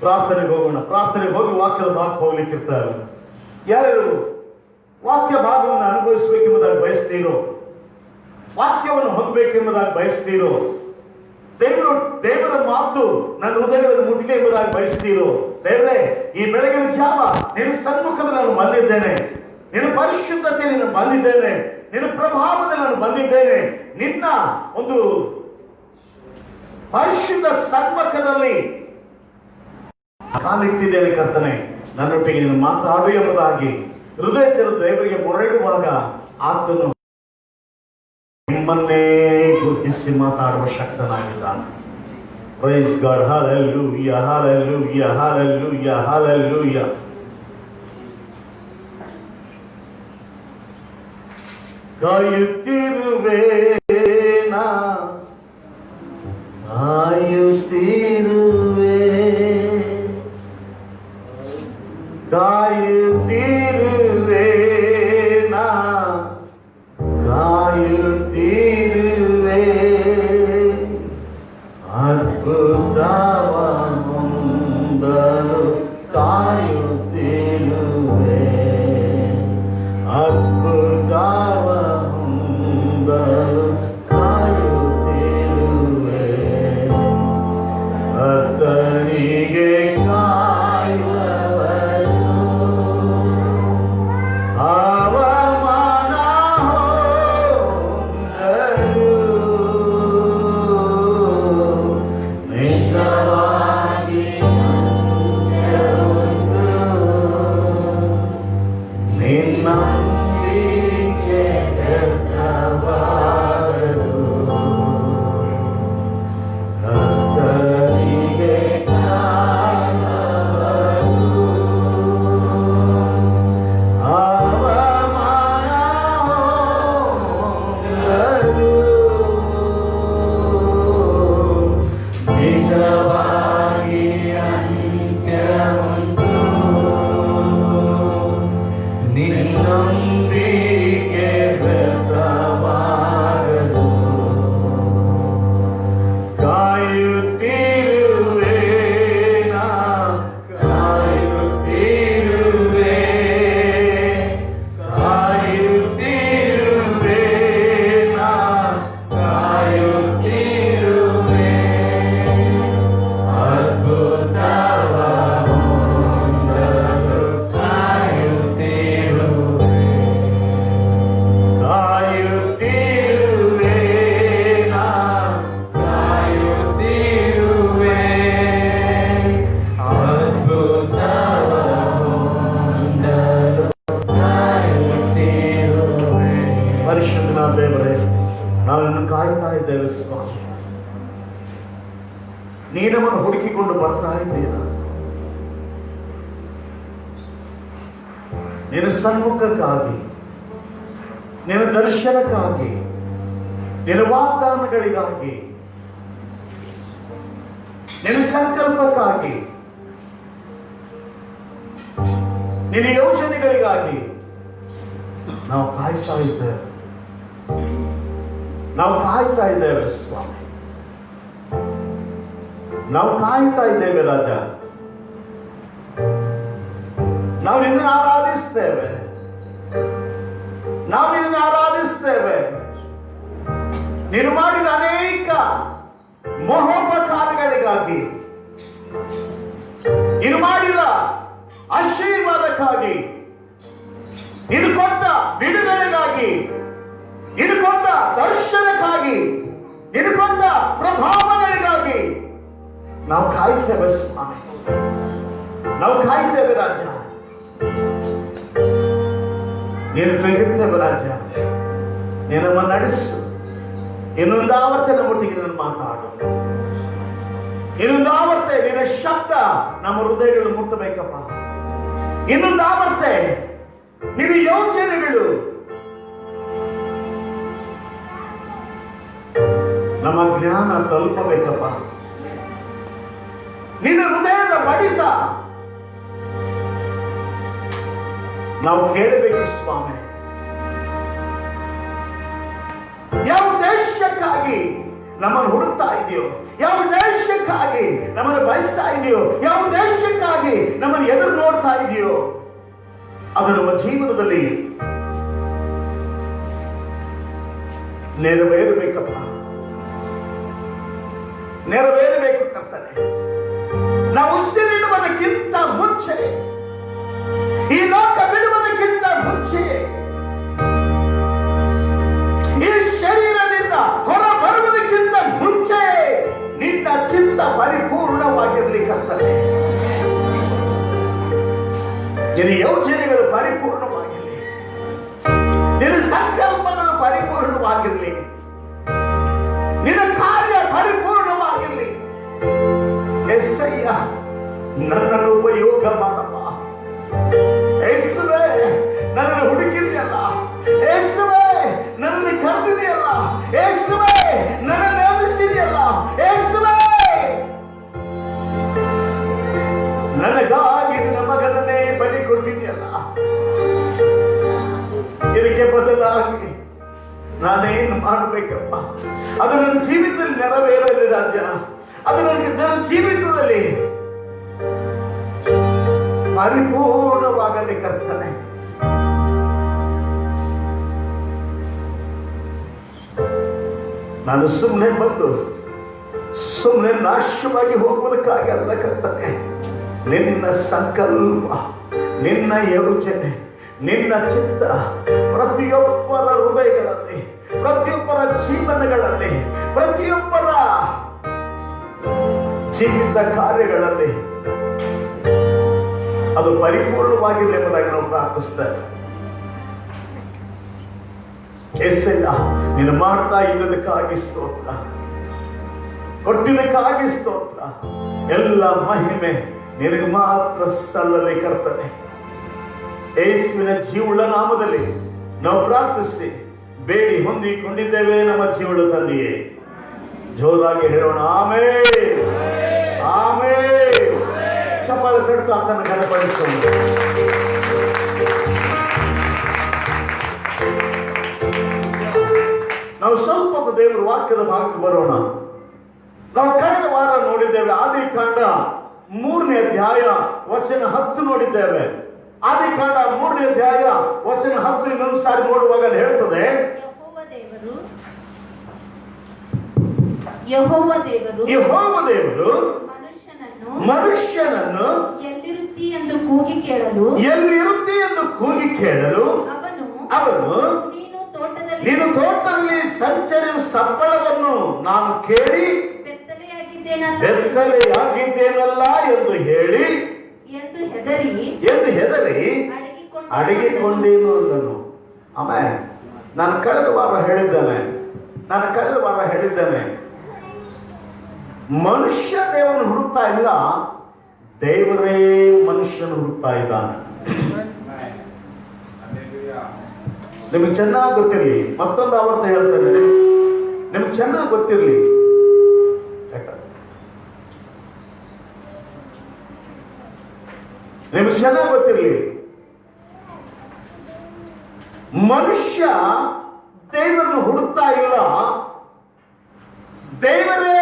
ಪ್ರಾರ್ಥನೆಗೆ ಹೋಗೋಣ. ಪ್ರಾರ್ಥನೆಗೆ ಹೋಗಿ ವಾಕ್ಯದ ಭಾಗ ಹೋಗ್ಲಿಕ್ಕೆ ಇರ್ತಾರೆ. ಯಾರ್ಯಾರು ವಾಕ್ಯ ಭಾಗವನ್ನು ಅನುಭವಿಸಬೇಕೆಂಬುದಾಗಿ ಬಯಸ್ತೀರೋ, ವಾಕ್ಯವನ್ನು ಹೊಂದಬೇಕೆಂಬುದಾಗಿ ಬಯಸ್ತೀರೋ, ದೇವರ ಮಾತು ನನ್ನ ಹೃದಯವನ್ನು ಮುಟ್ಲಿ ಎಂಬುದಾಗಿ ಬಯಸ್ತೀರೋ, ದೇವರೇ ಈ ಬೆಳಗಿನ ಜಾವ ನಿನ್ನ ಸನ್ಮುಖದಲ್ಲಿ ನಾನು ಬಂದಿದ್ದೇನೆ, ನಿನ್ನ ಪರಿಶುದ್ಧತೆಯಲ್ಲಿ ನಾನು ಬಂದಿದ್ದೇನೆ, ನಿನ್ನ ಪ್ರಭಾವದಲ್ಲಿ ನಾನು ಬಂದಿದ್ದೇನೆ, ನಿನ್ನ ಒಂದು ಪರಿಶುದ್ಧ ಸನ್ಮುಖದಲ್ಲಿ ಕಾಲಿಟ್ಟಿದ್ದೇನೆ ಕರ್ತನೆ, ನನ್ನೊಟ್ಟಿಗೆ ನೀನು ಮಾತಾಡು ಎಂಬುದಾಗಿ ಹೃದಯ ತೆರೆದು ದೇವರಿಗೆ ಮೊರೆಯಿಡುವಾಗ ಆತನು ನಿಮ್ಮನ್ನೇ ಗುರುತಿಸಿ ಮಾತಾಡುವ ಶಕ್ತನಾಗಿದ್ದಾನೆ. Praise God. Hallelujah, hallelujah, hallelujah, hallelujah. ಕಾಯುತ್ತಿರುವೆ ನಾ ಕಾಯುತ್ತಿರುವೆ ಕಾಯುತ್ತಿರುವೆ ನಾ ಕಾಯುತ್ತಿರುವೆ ಅದ್ಭುತವ ಹೊಂದಲು ಕಾಯುತ್ತಿರುವೆ ಅದ್ಭುತವ ಹೊಂದಲು ಕಾಯುತ್ತಿರುವೆ ಕರ್ತನಿಗೆ ಕಾಯುವವರು ಅವಮಾನ ಹೊಂದರು ನಿಜವಾಗಿ ನಿನ್ನಂಬಿಕೆ ವ್ಯರ್ಥವಾಗದು ಕರ್ತನಿಗೆ ಕಾಯುವವರು ಅವಮಾನ ಹೊಂದರು ನಿಜವಾಗಿ ಅಂತ್ಯವುಂಟು ನಿನ್ನಂಬಿಕೆ ವ್ಯರ್ಥವಾಗದು ಕಾಯುತ್ತಿರುವೆ ನಾ ಕಾಯುತ್ತಿರುವೆ ಕಾಯುತ್ತಿರುವೆ ನಾ ಕಾಯುತ್ತಿರುವೆ ಅದ್ಭುತವ ಹೊಂದಲು ಕಾಯುತ್ತಿರುವೆ ಕಾಯುತ್ತಿರುವೆ ನಾ ಕಾಯುತ್ತಿರುವೆ ಅದ್ಭುತವ ಹೊಂದಲು ಕಾಯುತ್ತಿರುವೆ. ಪರಿಶುದ್ಧನಾದ ದೇವರೇ, ನಾವು ನಿನ್ನನ್ನು ಕಾಯ್ತಾ ಇದ್ದೇವೆ ಸ್ವಾಮಿ. ನೀ ನಮ್ಮನ್ನು ಹುಡುಕಿಕೊಂಡು ಬರ್ತಾ ಇದ್ದೀರ. ನಿನ್ನ ಸನ್ಮುಖಕ್ಕಾಗಿ, ನಿನ್ನ ದರ್ಶನಕ್ಕಾಗಿ, ನಿನ್ನ ವಾಗ್ದಾನಗಳಿಗಾಗಿ, ನಿನ್ನ ಸಂಕಲ್ಪಕ್ಕಾಗಿ, ನಿನ್ನ ಯೋಜನೆಗಳಿಗಾಗಿ ನಾವು ಕಾಯ್ತಾ ಇದ್ದೇವೆ. ನಾವು ಕಾಯ್ತಾ ಇದ್ದೇವೆ ಸ್ವಾಮಿ. ನಾವು ಕಾಯ್ತಾ ಇದ್ದೇವೆ ರಾಜ. ನಾವು ನಿನ್ನನ್ನು ಆರಾಧಿಸ್ತೇವೆ. ನಾವು ನಿನ್ನನ್ನು ಆರಾಧಿಸ್ತೇವೆ. ನೀನು ಮಾಡಿದ ಅನೇಕ ಮಹೋಪಕಾರಗಳಿಗಾಗಿ, ನೀನು ಮಾಡಿದ ಆಶೀರ್ವಾದಕ್ಕಾಗಿ, ನೀನು ಕೊಟ್ಟ ಬಿಡುಗಡೆಗಾಗಿ, ನೀನು ಕೊಟ್ಟ ದರ್ಶನಕ್ಕಾಗಿ, ನೀನು ಕೊಟ್ಟ ಪ್ರಭಾವಗಳಿಗಾಗಿ ನಾವು ಕಾಯ್ತೇವೆ ಸ್ವಾಮಿ. ನಾವು ಕಾಯ್ತೇವೆ ರಾಜ. ನೀನು ಕೈಗಿರ್ತೇವೆ ರಾಜ. ನೀನು ನಮ್ಮನ್ನು ನಡೆಸು. ಇನ್ನೊಂದು ಆವರ್ತೆ ನಮ್ಮ ಒಟ್ಟಿಗೆ ನಾನು ಮಾತಾಡು. ಇನ್ನೊಂದು ಆವರ್ತೆ ನಿನ್ನ ಶಬ್ದ ನಮ್ಮ ಹೃದಯಗಳು ಮುಟ್ಟಬೇಕಪ್ಪ. ಇನ್ನೊಂದು ಆವರ್ತೆ ನಿನ್ನ ಯೋಚನೆಗಳು ನಮ್ಮ ಜ್ಞಾನ ತಲುಪಬೇಕಪ್ಪ. ನಿನ್ನ ಹೃದಯದ ಬಡಿತ ನಾವು ಕೇಳಬೇಕು ಸ್ವಾಮಿ. ಯಾವ ಉದ್ದೇಶಕ್ಕಾಗಿ ನಮ್ಮನ್ನು ಹುಡುಕ್ತಾ ಇದೆಯೋ, ಯಾವ ಉದ್ದೇಶಕ್ಕಾಗಿ ನಮ್ಮನ್ನು ಬಯಸ್ತಾ ಇದೆಯೋ, ಯಾವ ಉದ್ದೇಶಕ್ಕಾಗಿ ನಮ್ಮನ್ನು ಎದುರು ನೋಡ್ತಾ ಇದೆಯೋ, ಅದು ನಮ್ಮ ಜೀವನದಲ್ಲಿ ನೆರವೇರಬೇಕಪ್ಪ. ನೆರವೇರಬೇಕು ಕರ್ತನೆ. ನಾವು ಉಸಿರಿಡುವುದಕ್ಕಿಂತ ಮುಂಚೆ, ಈ ಲೋಕ ಬಿಡುವುದಕ್ಕಿಂತ ಮುಂಚೆ, ಈ ಶರೀರದಿಂದ ಹೊರ ಬರುವುದಕ್ಕಿಂತ ಮುಂಚೆ ನಿನ್ನ ಚಿತ್ತ ಪರಿಪೂರ್ಣವಾಗಿರಲಿ ಕರ್ತನೆ. ನಿನ್ನ ಯೋಜನೆಗಳು ಪರಿಪೂರ್ಣವಾಗಿರಲಿ. ನಿನ್ನ ಸಂಕಲ್ಪಗಳು ಪರಿಪೂರ್ಣವಾಗಿರಲಿ. ನಿನ್ನ ಕಾರ್ಯ ಪರಿಪೂರ್ಣವಾಗಿರಲಿ. ಎಸ್ಸಯ್ಯ, ನನ್ನನ್ನು ಉಪಯೋಗ ಮಾಡಪ್ಪ. ಯೇಸುವೇ, ನನ್ನನ್ನು ಹುಡುಕಿದೆಯಲ್ಲ. ಯೇಸುವೇ, ಮಾಡಬೇಕಪ್ಪ. ಅದು ನನ್ನ ಜೀವಿತದಲ್ಲಿ ನೆರವೇರಲಿ ರಾಜ. ಅದು ನನ್ನ ಜೀವಿತದಲ್ಲಿ ಪರಿಪೂರ್ಣವಾಗಲಿ ಕರ್ತನೆ. ನಾನು ಸುಮ್ಮನೆ ಬಂದು ಸುಮ್ಮನೆ ನಾಶವಾಗಿ ಹೋಗುವುದಕ್ಕಾಗಿ ಅಲ್ಲ ಕರ್ತನೆ. ನಿನ್ನ ಸಂಕಲ್ಪ, ನಿನ್ನ ಯೋಚನೆ, ನಿನ್ನ ಚಿತ್ತ ಪ್ರತಿಯೊಬ್ಬರ ಹೃದಯಗಳಲ್ಲಿ, ಪ್ರತಿಯೊಬ್ಬರ ಜೀವನಗಳಲ್ಲಿ, ಪ್ರತಿಯೊಬ್ಬರ ಜೀವಿತ ಕಾರ್ಯಗಳಲ್ಲಿ ಅದು ಪರಿಪೂರ್ಣವಾಗಿರಲಿ ಎಂಬುದಾಗಿ ನಾವು ಪ್ರಾರ್ಥಿಸ್ತೇವೆ. ಎಸ್ಸೆಲ್ಲ ನೀನು ಮಾಡ್ತಾ ಇದ್ದದಕ್ಕಾಗಿ ಸ್ತೋತ್ರ, ಕೊಟ್ಟಿದ್ದಕ್ಕಾಗಿ ಸ್ತೋತ್ರ. ಎಲ್ಲ ಮಹಿಮೆ ನಿನಗೆ ಮಾತ್ರ ಸಲ್ಲಲಿ ಕರ್ತನೆ. ಯೇಸುವಿನ ಜೀವುಳ್ಳ ನಾಮದಲ್ಲಿ ನಾವು ಪ್ರಾರ್ಥಿಸಿ ಬೇಡಿ ಹೊಂದಿಕೊಂಡಿದ್ದೇವೆ ನಮ್ಮ ಜೀವುಳ್ಳ ತಂದೆಯೇ. ಜೋರಾಗಿ ಹೇಳೋಣ ಆಮೆನ್, ಆಮೆನ್. ಚಪ್ಪಾಳೆ ತಟ್ತಾ ಆತನ ಘನಪಡಿಸೋಣ. ನಾವು ಸ್ವಲ್ಪ ದೇವರ ವಾಕ್ಯದ ಭಾಗಕ್ಕೆ ಬರೋಣ. ನಾವು ಕಳೆದ ವಾರ ನೋಡಿದ್ದೇವೆ ಆದಿಕಾಂಡ 3ನೇ ಅಧ್ಯಾಯ ವಚನ 10 ನೋಡಿದ್ದೇವೆ. ಆದಿಕಾಂಡ 3ನೇ ಅಧ್ಯಾಯ ವಚನ 10 ಇನ್ನೊಂದು ಸಾರಿ ನೋಡುವಾಗ ಹೇಳ್ತದೆ, ಯೆಹೋವ ದೇವರು ಮನುಷ್ಯನನ್ನು ಎಲ್ಲಿರುತ್ತಿ ಎಂದು ಕೂಗಿ ಕೇಳಲು ಅವನು ನೀನು ತೋಟದಲ್ಲಿ ಸಂಚರಿಸುವ ಸಬ್ಬಳವನ್ನು ನಾನು ಕೇಳಿ ಬೆತ್ತಲೆಯಾಗಿದ್ದೇನಲ್ಲ ಎಂದು ಹೇಳಿ ಎಂದು ಹೆದರಿ ಅಡಗಿಕೊಂಡೇನು ಅಂದನು. ಆಮೇಲೆ ನಾನು ಕಳೆದ ವಾರ ಹೇಳಿದ್ದೇನೆ, ಮನುಷ್ಯ ದೇವರನ್ನು ಹುಡುಕ್ತಾ ಇಲ್ಲ, ದೇವರೇ ಮನುಷ್ಯನು ಹುಡುಕ್ತಾ ಇದ್ದಾನೆ. ನಿಮಗೆ ಚೆನ್ನಾಗಿ ಗೊತ್ತಿರಲಿ, ಮತ್ತೊಂದು ಆವರ್ತ ಹೇಳ್ತೇನೆ, ನಿಮ್ಗೆ ಚೆನ್ನಾಗಿ ಗೊತ್ತಿರಲಿ, ನಿಮ್ಗೆ ಚೆನ್ನಾಗಿ ಗೊತ್ತಿರಲಿ, ಮನುಷ್ಯ ದೇವರನ್ನು ಹುಡುಕ್ತಾ ಇಲ್ಲ, ದೇವರೇ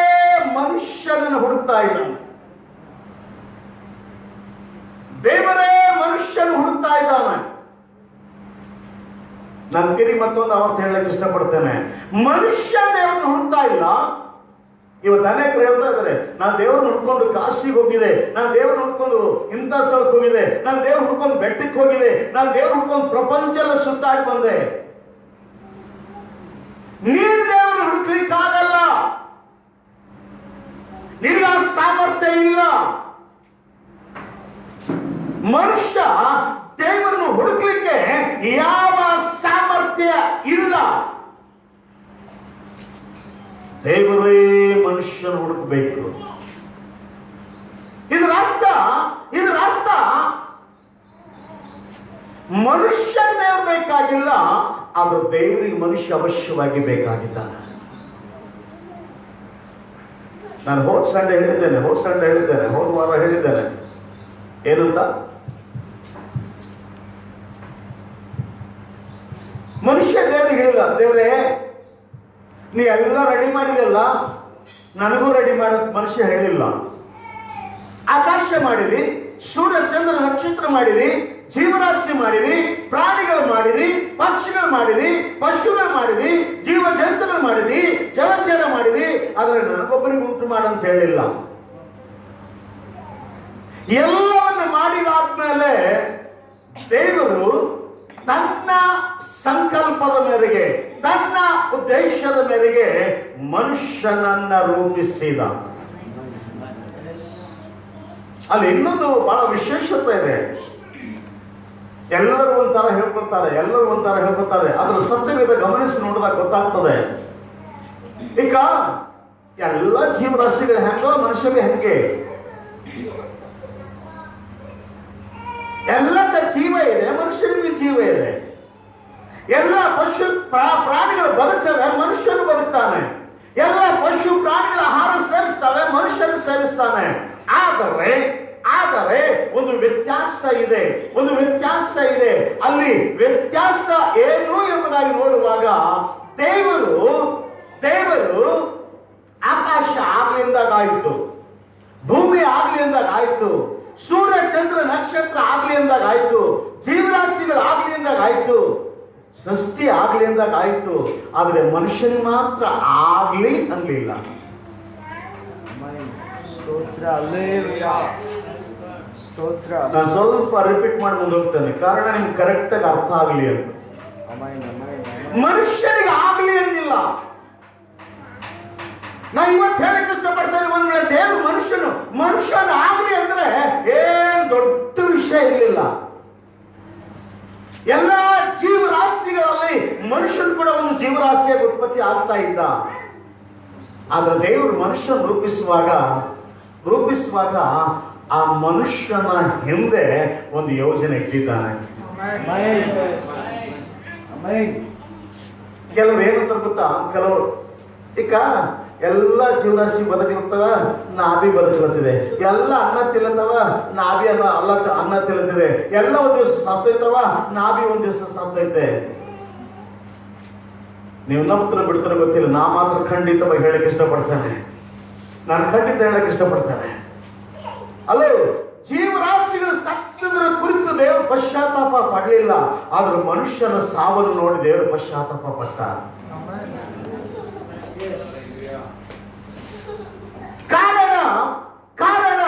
ಮನುಷ್ಯನನ್ನು ಹುಡುಕ್ತಾ ಇದ್ದಾನೆ. ದೇವರೇ ಮನುಷ್ಯನು ಹುಡುಕ್ತಾ ಇದ್ದಾನೆ. ನಾನು ತಿರುಗಿ ಮತ್ತೊಂದು ಆವರ್ತ ಹೇಳಕ್ಕೆ ಇಷ್ಟಪಡ್ತೇನೆ, ಮನುಷ್ಯ ದೇವರನ್ನು ಹುಡುಕ್ತಾ ಇಲ್ಲ. ಇವತ್ತು ಅನೇಕರು ಹೇಳ್ತಾ ಇದ್ದಾರೆ, ನಾನು ದೇವ್ರನ್ನ ಹುಡ್ಕೊಂಡು ಕಾಶಿಗೆ ಹೋಗಿದೆ, ನಾನು ದೇವ್ರನ್ನ ಹುಡ್ಕೊಂಡು ಇಂಥ ಸ್ಥಳಕ್ಕೆ ಹೋಗಿದೆ, ನಾನು ದೇವ್ರ ಹುಡ್ಕೊಂಡು ಬೆಟ್ಟಕ್ಕೆ ಹೋಗಿದೆ, ನಾನು ದೇವ್ರ ಹುಡ್ಕೊಂಡು ಪ್ರಪಂಚ ಎಲ್ಲ ಸುತ್ತಾಡಿ ಬಂದೆ. ನೀನು ದೇವ್ರನ್ನ ಹುಡುಕ್ಲಿಕ್ಕಾಗಲ್ಲ, ನಿನಗೆ ಆ ಸಾಮರ್ಥ್ಯ ಇಲ್ಲ. ಮನುಷ್ಯ ದೇವರನ್ನು ಹುಡುಕ್ಲಿಕ್ಕೆ ಯಾವ ಸಾಮರ್ಥ್ಯ ಇಲ್ಲ. ದೇವರೇ ಮನುಷ್ಯನ ಹುಡುಕಬೇಕು. ಇದರ ಅರ್ಥ ಮನುಷ್ಯ ದೇವರು ಬೇಕಾಗಿಲ್ಲ, ಆದ್ರೆ ದೇವರಿಗೆ ಮನುಷ್ಯ ಅವಶ್ಯವಾಗಿ ಬೇಕಾಗಿದ್ದಾನೆ. ನಾನು ಹೋದ ಸಂಡೆ ಹೇಳಿದ್ದೇನೆ, ಹೋದ ವಾರ ಹೇಳಿದ್ದೇನೆ, ಏನಂತ, ಮನುಷ್ಯ ದೇವರಿಗೆ ಹೇಳಿಲ್ಲ, ದೇವರೇ ನೀ ಎಲ್ಲ ರೆಡಿ ಮಾಡಿದೆಲ್ಲ, ನನಗೂ ರೆಡಿ ಮಾಡ ಮನುಷ್ಯ ಹೇಳಿಲ್ಲ. ಆಕಾಶ ಮಾಡಿರಿ, ಸೂರ್ಯ ಚಂದ್ರ ನಕ್ಷತ್ರ ಮಾಡಿರಿ, ಜೀವರಾಶಿ ಮಾಡಿರಿ, ಪ್ರಾಣಿಗಳು ಮಾಡಿರಿ, ಪಕ್ಷಿಗಳು ಮಾಡಿರಿ, ಪಶುಗಳು ಮಾಡಿರಿ, ಜೀವ ಜಂತುಗಳು ಮಾಡಿರಿ, ಜಲಚರ ಮಾಡಿರಿ, ಆದರೆ ನನಗೊಬ್ಬನಿಗೆ ಉಂಟು ಮಾಡಂತ ಹೇಳಿಲ್ಲ. ಎಲ್ಲವನ್ನು ಮಾಡಿದಾದ್ಮೇಲೆ ದೇವರು ತನ್ನ ಸಂಕಲ್ಪದ ಮೇರೆಗೆ, ತನ್ನ ಉದ್ದೇಶದ ಮೇರೆಗೆ ಮನುಷ್ಯನನ್ನ ರೂಪಿಸಿದ. ಅಲ್ಲಿ ಇನ್ನೊಂದು ಬಹಳ ವಿಶೇಷತೆ ಇದೆ. ಎಲ್ಲರೂ ಒಂಥರ ಹೇಳ್ಕೊತಾರೆ, ಅದರ ಸತ್ಯವೇದ ಗಮನಿಸಿ ನೋಡಿದಾಗ ಗೊತ್ತಾಗ್ತದೆ. ಈಗ ಎಲ್ಲ ಜೀವರಾಶಿಗಳು ಹೆಂಗೋ ಮನುಷ್ಯರಿಗೆ ಹೆಂಗೆ, ಎಲ್ಲದ ಜೀವ ಇದೆ, ಮನುಷ್ಯನಿಗೆ ಜೀವ ಇದೆ. ಎಲ್ಲ ಪಶು ಪ್ರಾಣಿಗಳು ಬದುಕ್ತವೆ, ಮನುಷ್ಯನು ಬದುಕ್ತಾನೆ. ಎಲ್ಲ ಪಶು ಪ್ರಾಣಿಗಳ ಆಹಾರ ಸೇವಿಸ್ತವೆ, ಮನುಷ್ಯನು ಸೇವಿಸ್ತಾನೆ. ಆದರೆ ಒಂದು ವ್ಯತ್ಯಾಸ ಇದೆ. ಅಲ್ಲಿ ವ್ಯತ್ಯಾಸ ಏನು ಎಂಬುದಾಗಿ ನೋಡುವಾಗ ದೇವರು ಆಕಾಶ ಆಗ್ಲಿಂದಾಗ ಆಯ್ತು, ಭೂಮಿ ಆಗ್ಲಿ ಅಂದಾಗ ಆಯ್ತು, ಸೂರ್ಯ ಚಂದ್ರ ನಕ್ಷತ್ರ ಆಗ್ಲಿ ಅಂದಾಗ ಆಯ್ತು, ಜೀವರಾಶಿಗಳು ಆಗ್ಲಿ ಅಂದಾಗ ಆಯ್ತು, ಸೃಷ್ಟಿ ಆಗ್ಲಿ ಅಂದಾಗ ಆಯ್ತು. ಆದ್ರೆ ಮನುಷ್ಯನಿಗೆ ಮಾತ್ರ ಆಗ್ಲಿ ಅನ್ಲಿಲ್ಲ. ಸ್ತೋತ್ರ, ಹಲ್ಲೆಲೂಯಾ, ಸ್ತೋತ್ರ. ನಾನು ಸ್ವಲ್ಪ ರಿಪೀಟ್ ಮಾಡಿ ಮುಂದೆ ಹೋಗ್ತೇನೆ, ಕಾರಣ ನಿಮ್ಗೆ ಕರೆಕ್ಟ್ ಆಗಿ ಅರ್ಥ ಆಗ್ಲಿ ಅಂತ. ಮನುಷ್ಯನಿಗೆ ಆಗ್ಲಿ ಅಂದಿಲ್ಲ. ನಾ ಇವತ್ತು ಹೇಳಕ್ ಇಷ್ಟಪಡ್ತೇನೆ, ಒಂದ್ ವೇಳೆ ದೇವ್ರು ಮನುಷ್ಯನ ಆಗ್ಲಿ ಅಂದ್ರೆ ಏನ್ ದೊಡ್ಡ ವಿಷಯ ಇರಲಿಲ್ಲ. ಎಲ್ಲ ಜೀವರಾಶಿಗಳಲ್ಲಿ ಮನುಷ್ಯನು ಕೂಡ ಒಂದು ಜೀವರಾಶಿಯಾಗಿ ಉತ್ಪತ್ತಿ ಆಗ್ತಾ ಇದ್ದ. ಆದ್ರೆ ದೇವರು ಮನುಷ್ಯನ ರೂಪಿಸುವಾಗ ಆ ಮನುಷ್ಯನ ಹಿಂದೆ ಒಂದು ಯೋಜನೆ ಇಟ್ಟಿದ್ದಾನೆ. ಕೆಲವರು ಏನಂತಾರೆ ಗೊತ್ತಾ, ಕೆಲವರು ಈಗ ಎಲ್ಲ ಜೀವರಾಶಿ ಬದುಕಿರ್ತವ, ನಾಭಿ ಬದುಕಲತ್ತಿದೆ. ಎಲ್ಲ ಅನ್ನ ತಿನ್ನತ್ತವ, ನಾಭಿ ಅನ್ನ ತಿನ್ನತ್ತಿದೆ. ಎಲ್ಲ ಒಂದ್ ದಿವಸ ಸತ್ತೈತವ, ನಾಭಿ ಒಂದ್ ದಿವಸ ಸತ್ತೈತೆ. ನೀವು ನಂತರ ಬಿಡ್ತಾನೆ ಗೊತ್ತಿಲ್ಲ, ನಾ ಮಾತ್ರ ಖಂಡಿತವಾಗಿ ಹೇಳಕ್ ಇಷ್ಟಪಡ್ತೇನೆ. ನಾನು ಖಂಡಿತ ಹೇಳಕ್ ಇಷ್ಟಪಡ್ತೇನೆ. ಅಲ್ಲೋ, ಜೀವರಾಶಿಗಳು ಸತ್ತದ್ರ ಕುರಿತು ದೇವರು ಪಶ್ಚಾತ್ತಾಪ ಪಡಲಿಲ್ಲ. ಆದ್ರೆ ಮನುಷ್ಯನ ಸಾವನ್ನು ನೋಡಿ ದೇವರು ಪಶ್ಚಾತ್ತಾಪ ಪಟ್ಟ. ಕಾರಣ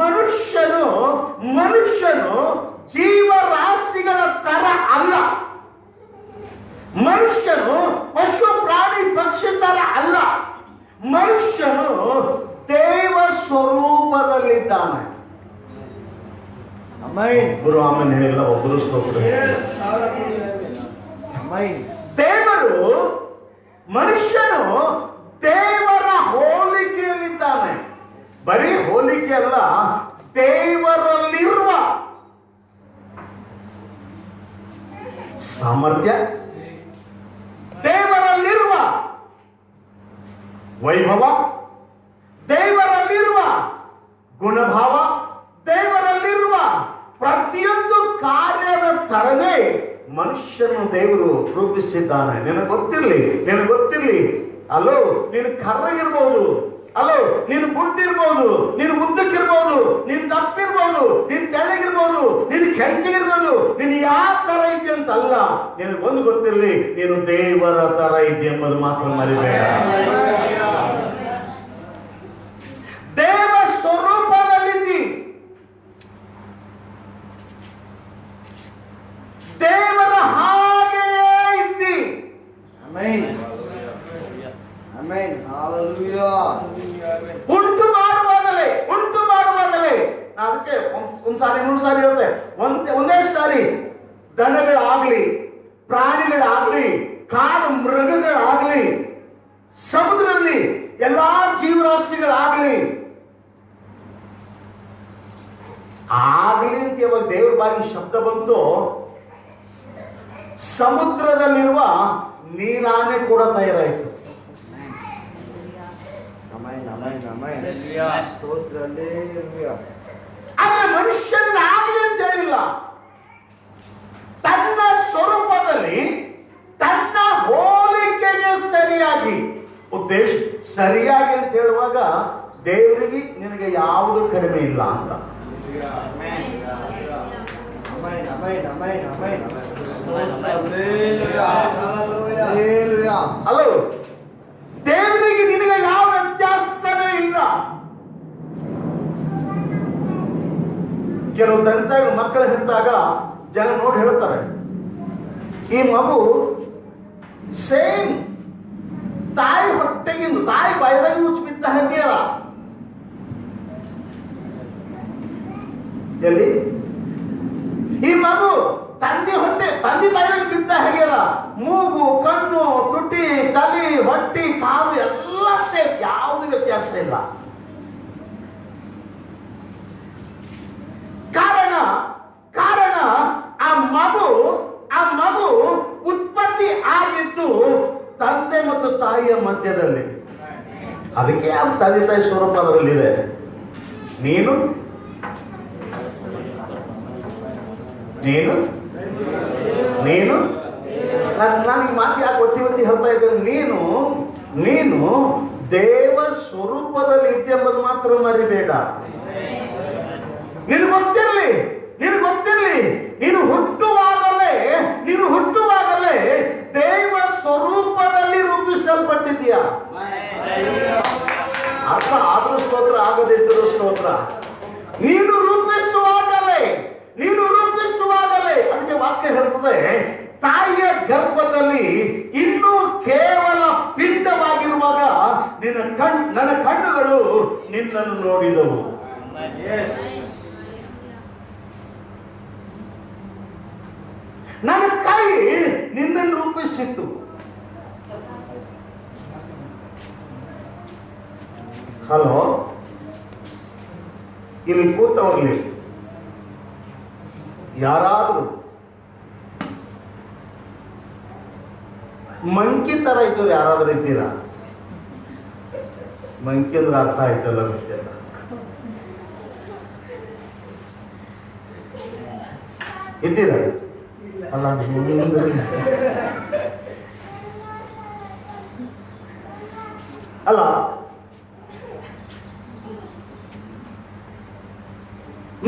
ಮನುಷ್ಯನು ಜೀವರಾಶಿಗಳ ತರ ಅಲ್ಲ. ಮನುಷ್ಯನು ಪಶು ಪ್ರಾಣಿ ಪಕ್ಷಿ ತರ ಅಲ್ಲ. ಮನುಷ್ಯನು ದೇವ ಸ್ವರೂಪದಲ್ಲಿದ್ದಾನೆ. ಒಬ್ಬರು ಆಮೇಲೆ ಹೇಳಿಲ್ಲ, ಒಬ್ಬರು ಸ್ತೋತ್ರ. ಮನುಷ್ಯನು ದೇವರ ಹೋಲಿಕೆಯಲ್ಲಿದ್ದಾನೆ. ಬರೀ ಹೋಲಿಕೆ ಅಲ್ಲ, ದೇವರಲ್ಲಿರುವ ಸಾಮರ್ಥ್ಯ, ದೇವರಲ್ಲಿರುವ ವೈಭವ, ದೇವರಲ್ಲಿರುವ ಗುಣಭಾವ, ದೇವರಲ್ಲಿರುವ ಪ್ರತಿಯೊಂದು ಕಾರ್ಯದ ತರನೇ ಮನುಷ್ಯನು ದೇವರು ರೂಪಿಸಿದ್ದಾನೆ. ನಿನಗೆ ಗೊತ್ತಿರ್ಲಿ. ಅಲ್ಲೋ, ನೀನು ಕರ್ರಗಿರ್ಬೋದು, ಅಲ್ಲೋ ನೀನು ಗುಡ್ಡಿರ್ಬೋದು, ನೀನು ಉದ್ದಕ್ಕಿರ್ಬೋದು, ನೀನು ದಪ್ಪಿರ್ಬೋದು, ನೀನು ತೆಳ್ಳಗಿರ್ಬೋದು, ನೀನು ಕೆಂಚಿಗಿರ್ಬೋದು, ನೀನು ಯಾವ ತರ ಇದ್ದೆ ಅಂತ ಅಲ್ಲ. ನಿನಗೆ ಒಂದು ಗೊತ್ತಿರ್ಲಿ, ನೀನು ದೇವರ ತರ ಇದ್ದೆ ಎಂಬುದು ಮಾತ್ರ ಮರಿಬೇಡ. ದೇವ ಸ್ವರೂಪದಲ್ಲಿದ್ದಿ, ದೇವರ ಹಾಗೆಯೇ ಇದ್ದಿ. ಉಂಟು ಮಾಡುವಾಗಲೇ ಅದಕ್ಕೆ ಒಂದ್ಸಾರಿ 3 ಸಾರಿ ಹೇಳ್ತೆ. ಒಂದೇ ಸಾರಿ ದನಗಳಾಗ್ಲಿ, ಪ್ರಾಣಿಗಳಾಗ್ಲಿ, ಕಾಡು ಮೃಗಗಳಾಗ್ಲಿ, ಸಮುದ್ರದಲ್ಲಿ ಎಲ್ಲಾ ಜೀವರಾಶಿಗಳಾಗ್ಲಿ ಅಂತ ಯಾವಾಗ ದೇವರ ಬಾಯಿ ಶಬ್ದ ಬಂತು, ಸಮುದ್ರದಲ್ಲಿರುವ ನೀರಾನೆ ಕೂಡ ತಯಾರಾಯಿತು. ಆದ್ರೆ ಮನುಷ್ಯನಾಗಲಿ ಅಂತ ಹೇಳಿಲ್ಲ. ತನ್ನ ಸ್ವರೂಪದಲ್ಲಿ ತನ್ನ ಹೋಲಿಕೆಗೆ ಸರಿಯಾಗಿ ಉದ್ದೇಶ ಸರಿಯಾಗಿ ಅಂತ ಹೇಳುವಾಗ ದೇವರಿಗೆ ನಿನಗೆ ಯಾವುದು ಕಡಿಮೆ ಇಲ್ಲ ಅಂತ. ಅಲ್ಲೋ, ದೇವರಿಗೆ ನಿನಗೆ ಯಾವ ವ್ಯತ್ಯಾಸವೇ ಇಲ್ಲ. ಕೆಲವು ತಂದೆಗಳು ಮಕ್ಕಳು ಹೆತ್ತಾಗ ಜನ ನೋಡಿ ಹೇಳ್ತಾರೆ, ಈ ಮಗು ಸೇಮ್ ತಾಯಿ ಹೊಟ್ಟೆಗಿಂದ ತಾಯಿ ಬಾಯದಾಗ ಮುಚ್ಚಿ ಬಿದ್ದ ಹಾಗೆ ಅಲ್ಲ. ಎಲ್ಲಿ ಈ ಮಗು ತಂದೆ ಬಾಯದಾಗ ಬಿದ್ದ ಹಾಗೆ ಅಲ್ಲ. ಮೂಗು, ಕಣ್ಣು, ತುಟಿ, ತಲೆ, ಹೊಟ್ಟಿ, ಕಾಲು ಎಲ್ಲ ಸೇಮ್, ಯಾವುದು ವ್ಯತ್ಯಾಸ ಇಲ್ಲ. ಕಾರಣ ಆ ಮಗು ಉತ್ಪತ್ತಿ ಆಗಿದ್ದು ತಂದೆ ಮತ್ತು ತಾಯಿಯ ಮಧ್ಯದಲ್ಲಿ. ಅದಕ್ಕೆ ಆ ತಂದೆ ತಾಯಿ ಸ್ವರೂಪ ಅದರಲ್ಲಿದೆ. ನೀನು ನಾನು ಈ ಮಾತು ಯಾಕೆ ಒತ್ತಿ ಹೇಳ್ತಾ ಇದ್ದೇನೆ, ನೀನು ದೇವ ಸ್ವರೂಪದಲ್ಲಿ ಇದ್ದೆ ಎಂಬುದು ಮಾತ್ರ ಮರಿಬೇಡ. ನಿನಗೆ ಗೊತ್ತಿರಲಿ, ನೀನು ಹುಟ್ಟುವಾಗಲೇ ದೇವ ಸ್ವರೂಪದಲ್ಲಿ ರೂಪಿಸಲ್ಪಟ್ಟಿದ್ದೀಯ. ಅರ್ಥ ಆದ್ರೂ ಸ್ತೋತ್ರ, ಆಗದಿದ್ದರೂ ಸ್ತೋತ್ರ. ನೀನು ರೂಪಿಸುವಾಗಲೇ ಅದಕ್ಕೆ ವಾಕ್ಯ ಹೇಳ್ತದೆ, ತಾಯಿಯ ಗರ್ಭದಲ್ಲಿ ಇನ್ನೂ ಕೇವಲ ಪಿಂಡವಾಗಿರುವಾಗ ನನ್ನ ಕಣ್ಣುಗಳು ನಿನ್ನನ್ನು ನೋಡಿದವು. ನನ್ನ ಕೈ ನಿನ್ನನ್ನು ರೂಪಿಸಿತ್ತು. ಹಲೋ, ಇಲ್ಲಿ ಕೂತವ್ರಲ್ಲಿ ಯಾರಾದ್ರೂ ಮಂಕಿ ತರ ಇದ್ದವ್ರು ಯಾರಾದ್ರೂ ಇದ್ದೀರಾ? ಮಂಕಿ ಅಂದ್ರೆ ಅರ್ಥ ಆಯ್ತಲ್ಲ, ಗೊತ್ತಿಲ್ಲ. ಇದ್ದೀರಾ? ಅಲ್ಲ, ಅಲ್ಲ,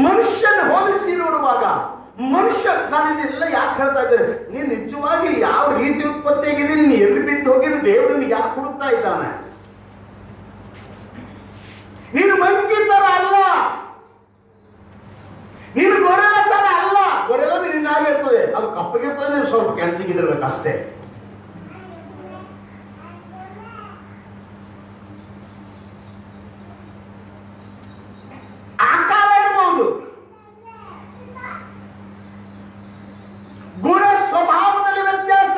ಮನುಷ್ಯನ ಹೋಲಿಸಿ ನೋಡುವಾಗ ನಾನು ಇದೆಲ್ಲ ಯಾಕೆ ಹೇಳ್ತಾ ಇದ್ದೇನೆ, ನೀನು ನಿಜವಾಗಿ ಯಾವ ರೀತಿ ಉತ್ಪತ್ತಿ ಆಗಿದೆ, ನೀನು ಎಲ್ಲಿ ಬಿದ್ದು ಹೋಗಿದ್ದು, ದೇವರನ್ನು ಯಾಕೆ ಹುಡುಕ್ತಾ ಇದ್ದಾನೆ? ನೀನು ಮಂಕಿ ತರ ಅಲ್ಲ, ನೀನು ಗೊರೆಲ ತರ ಅಲ್ಲ. ಗೊರೆಲ ನಿನ್ನಾಗೆ ಇರ್ತದೆ, ಅದು ಕಪ್ಪಗಿರ್ತದೆ, ನೀವು ಸ್ವಲ್ಪ ಕೆಂಚಿಗಿದಿರ್ಬೇಕು ಅಷ್ಟೇ. ಆಕಾರ ಇರ್ಬೋದು, ಗುಣ ಸ್ವಭಾವದಲ್ಲಿ ವ್ಯತ್ಯಾಸ,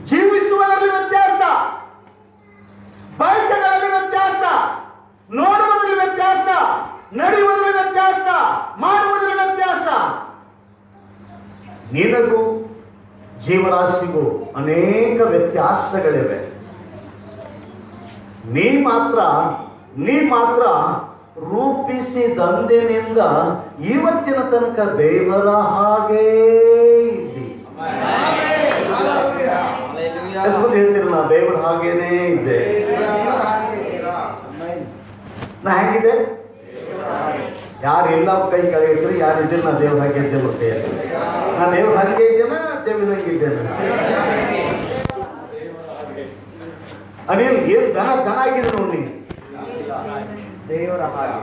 ಜೀವಿಸುವುದರಲ್ಲಿ ವ್ಯತ್ಯಾಸ, ಬೈಕಗಳಲ್ಲಿ ವ್ಯತ್ಯಾಸ, ನೋಡುವುದರಲ್ಲಿ ವ್ಯತ್ಯಾಸ, ನಡೆಯುವುದರಲ್ಲಿ ವ್ಯತ್ಯಾಸ, ಮಾಡುವುದರಲ್ಲಿ ವ್ಯತ್ಯಾಸ. ನಿನಗೂ ಜೀವರಾಶಿಗೂ ಅನೇಕ ವ್ಯತ್ಯಾಸಗಳಿವೆ. ನೀ ಮಾತ್ರ ರೂಪಿಸಿದಂದಿನಿಂದ ಇವತ್ತಿನ ತನಕ ದೇವರ ಹಾಗೇ ಇದ್ದಿ. ಹೇಳ್ತೀರ, ನಾ ದೇವರ ಹಾಗೇನೇ ಇದ್ದೆ. ನಾ ಹೇಗಿದೆ? ಯಾರಿಲ್ಲ ಕೈ ಕೆಳಗಿದ್ರೆ, ಯಾರಿದ್ದರೆ ನಾ ದೇವ್ರ ಹಾಗೆ ಇದ್ದೆ. ಮತ್ತೆ ನಾ ದೇವ್ರ ಹಾಗೆ ಇದ್ದೇನ, ದೇವ್ರಂಗೆ ಇದ್ದೇನೆ? ಅನಿಲ್ ಏನ್ ದನ ಆಗಿದೆ ನೋಡಿ, ದೇವರ ಹಾಗೆ.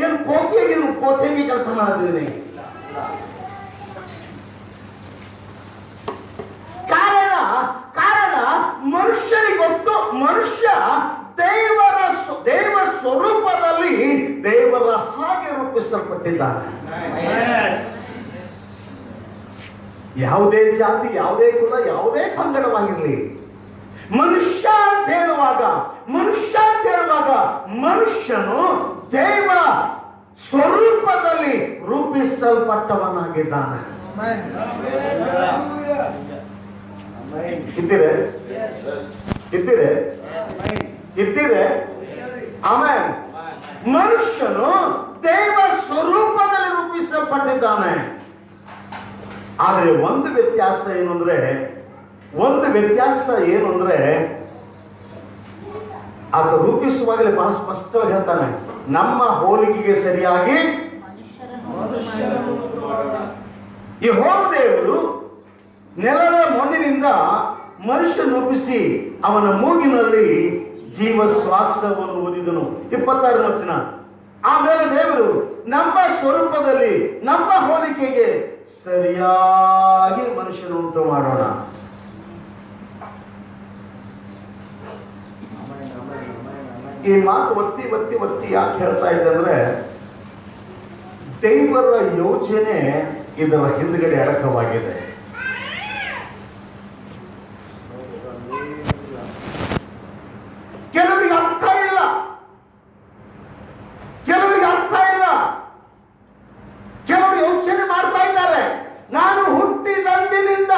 ಏನು ಕೋತಿಯಾಗಿದ್ರು, ಕೋತಿಯಾಗಿ ಕೆಲಸ ಮಾಡಿದ್ದೀನಿ. ಕಾರಣ ಮನುಷ್ಯನಿಗೆ ಗೊತ್ತು, ಮನುಷ್ಯ ದೇವ ಸ್ವರೂಪದಲ್ಲಿ ದೇವರ ಹಾಗೆ ರೂಪಿಸಲ್ಪಟ್ಟಿದ್ದಾನೆ. ಯಾವುದೇ ಜಾತಿ, ಯಾವುದೇ ಕುಲ, ಯಾವುದೇ ಪಂಗಡವಾಗಿರಲಿ, ಮನುಷ್ಯ ಅಂತ ಹೇಳುವಾಗ ಮನುಷ್ಯನು ದೇವ ಸ್ವರೂಪದಲ್ಲಿ ರೂಪಿಸಲ್ಪಟ್ಟವನಾಗಿದ್ದಾನೆ. ಇದ್ದೀರೆ? ಆಮೇಲೆ ಮನುಷ್ಯನು ದೇವ ಸ್ವರೂಪದಲ್ಲಿ ರೂಪಿಸಲ್ಪಟ್ಟಿದ್ದಾನೆ. ಆದರೆ ಒಂದು ವ್ಯತ್ಯಾಸ ಏನು ಅಂದ್ರೆ ಆತ ರೂಪಿಸುವಾಗಲೇ ಬಹಳ ಸ್ಪಷ್ಟವಾಗಿ ಹೇಳ್ತಾನೆ, ನಮ್ಮ ಹೋಲಿಕೆಗೆ ಸರಿಯಾಗಿ ಯೆಹೋವ ದೇವರು ನೆಲದ ಮಣ್ಣಿನಿಂದ ಮನುಷ್ಯ ರೂಪಿಸಿ ಅವನ ಮೂಗಿನಲ್ಲಿ ಜೀವ ಶ್ವಾಸವನ್ನು ಊದಿದನು. 26ನೇ ವಚನ. ಆಮೇಲೆ ದೇವರು ನಮ್ಮ ಸ್ವರೂಪದಲ್ಲಿ ನಮ್ಮ ಹೋಲಿಕೆಗೆ ಸರಿಯಾಗಿ ಮನುಷ್ಯನು ಉಂಟು ಮಾಡೋಣ. ಈ ಮಾತು ಒತ್ತಿ ಯಾಕೆ ಹೇಳ್ತಾ ಇದ್ದಂದ್ರೆ, ದೇವರ ಯೋಚನೆ ಇದರ ಹಿಂದ್ಗಡೆ ಅಡಕವಾಗಿದೆ. ಕೆಲವರಿಗೆ ಅರ್ಥ ಇಲ್ಲ, ಕೆಲವರು ಯೋಚನೆ ಮಾಡ್ತಾ ಇದ್ದಾರೆ, ನಾನು ಹುಟ್ಟಿದಂದಿನಿಂದ,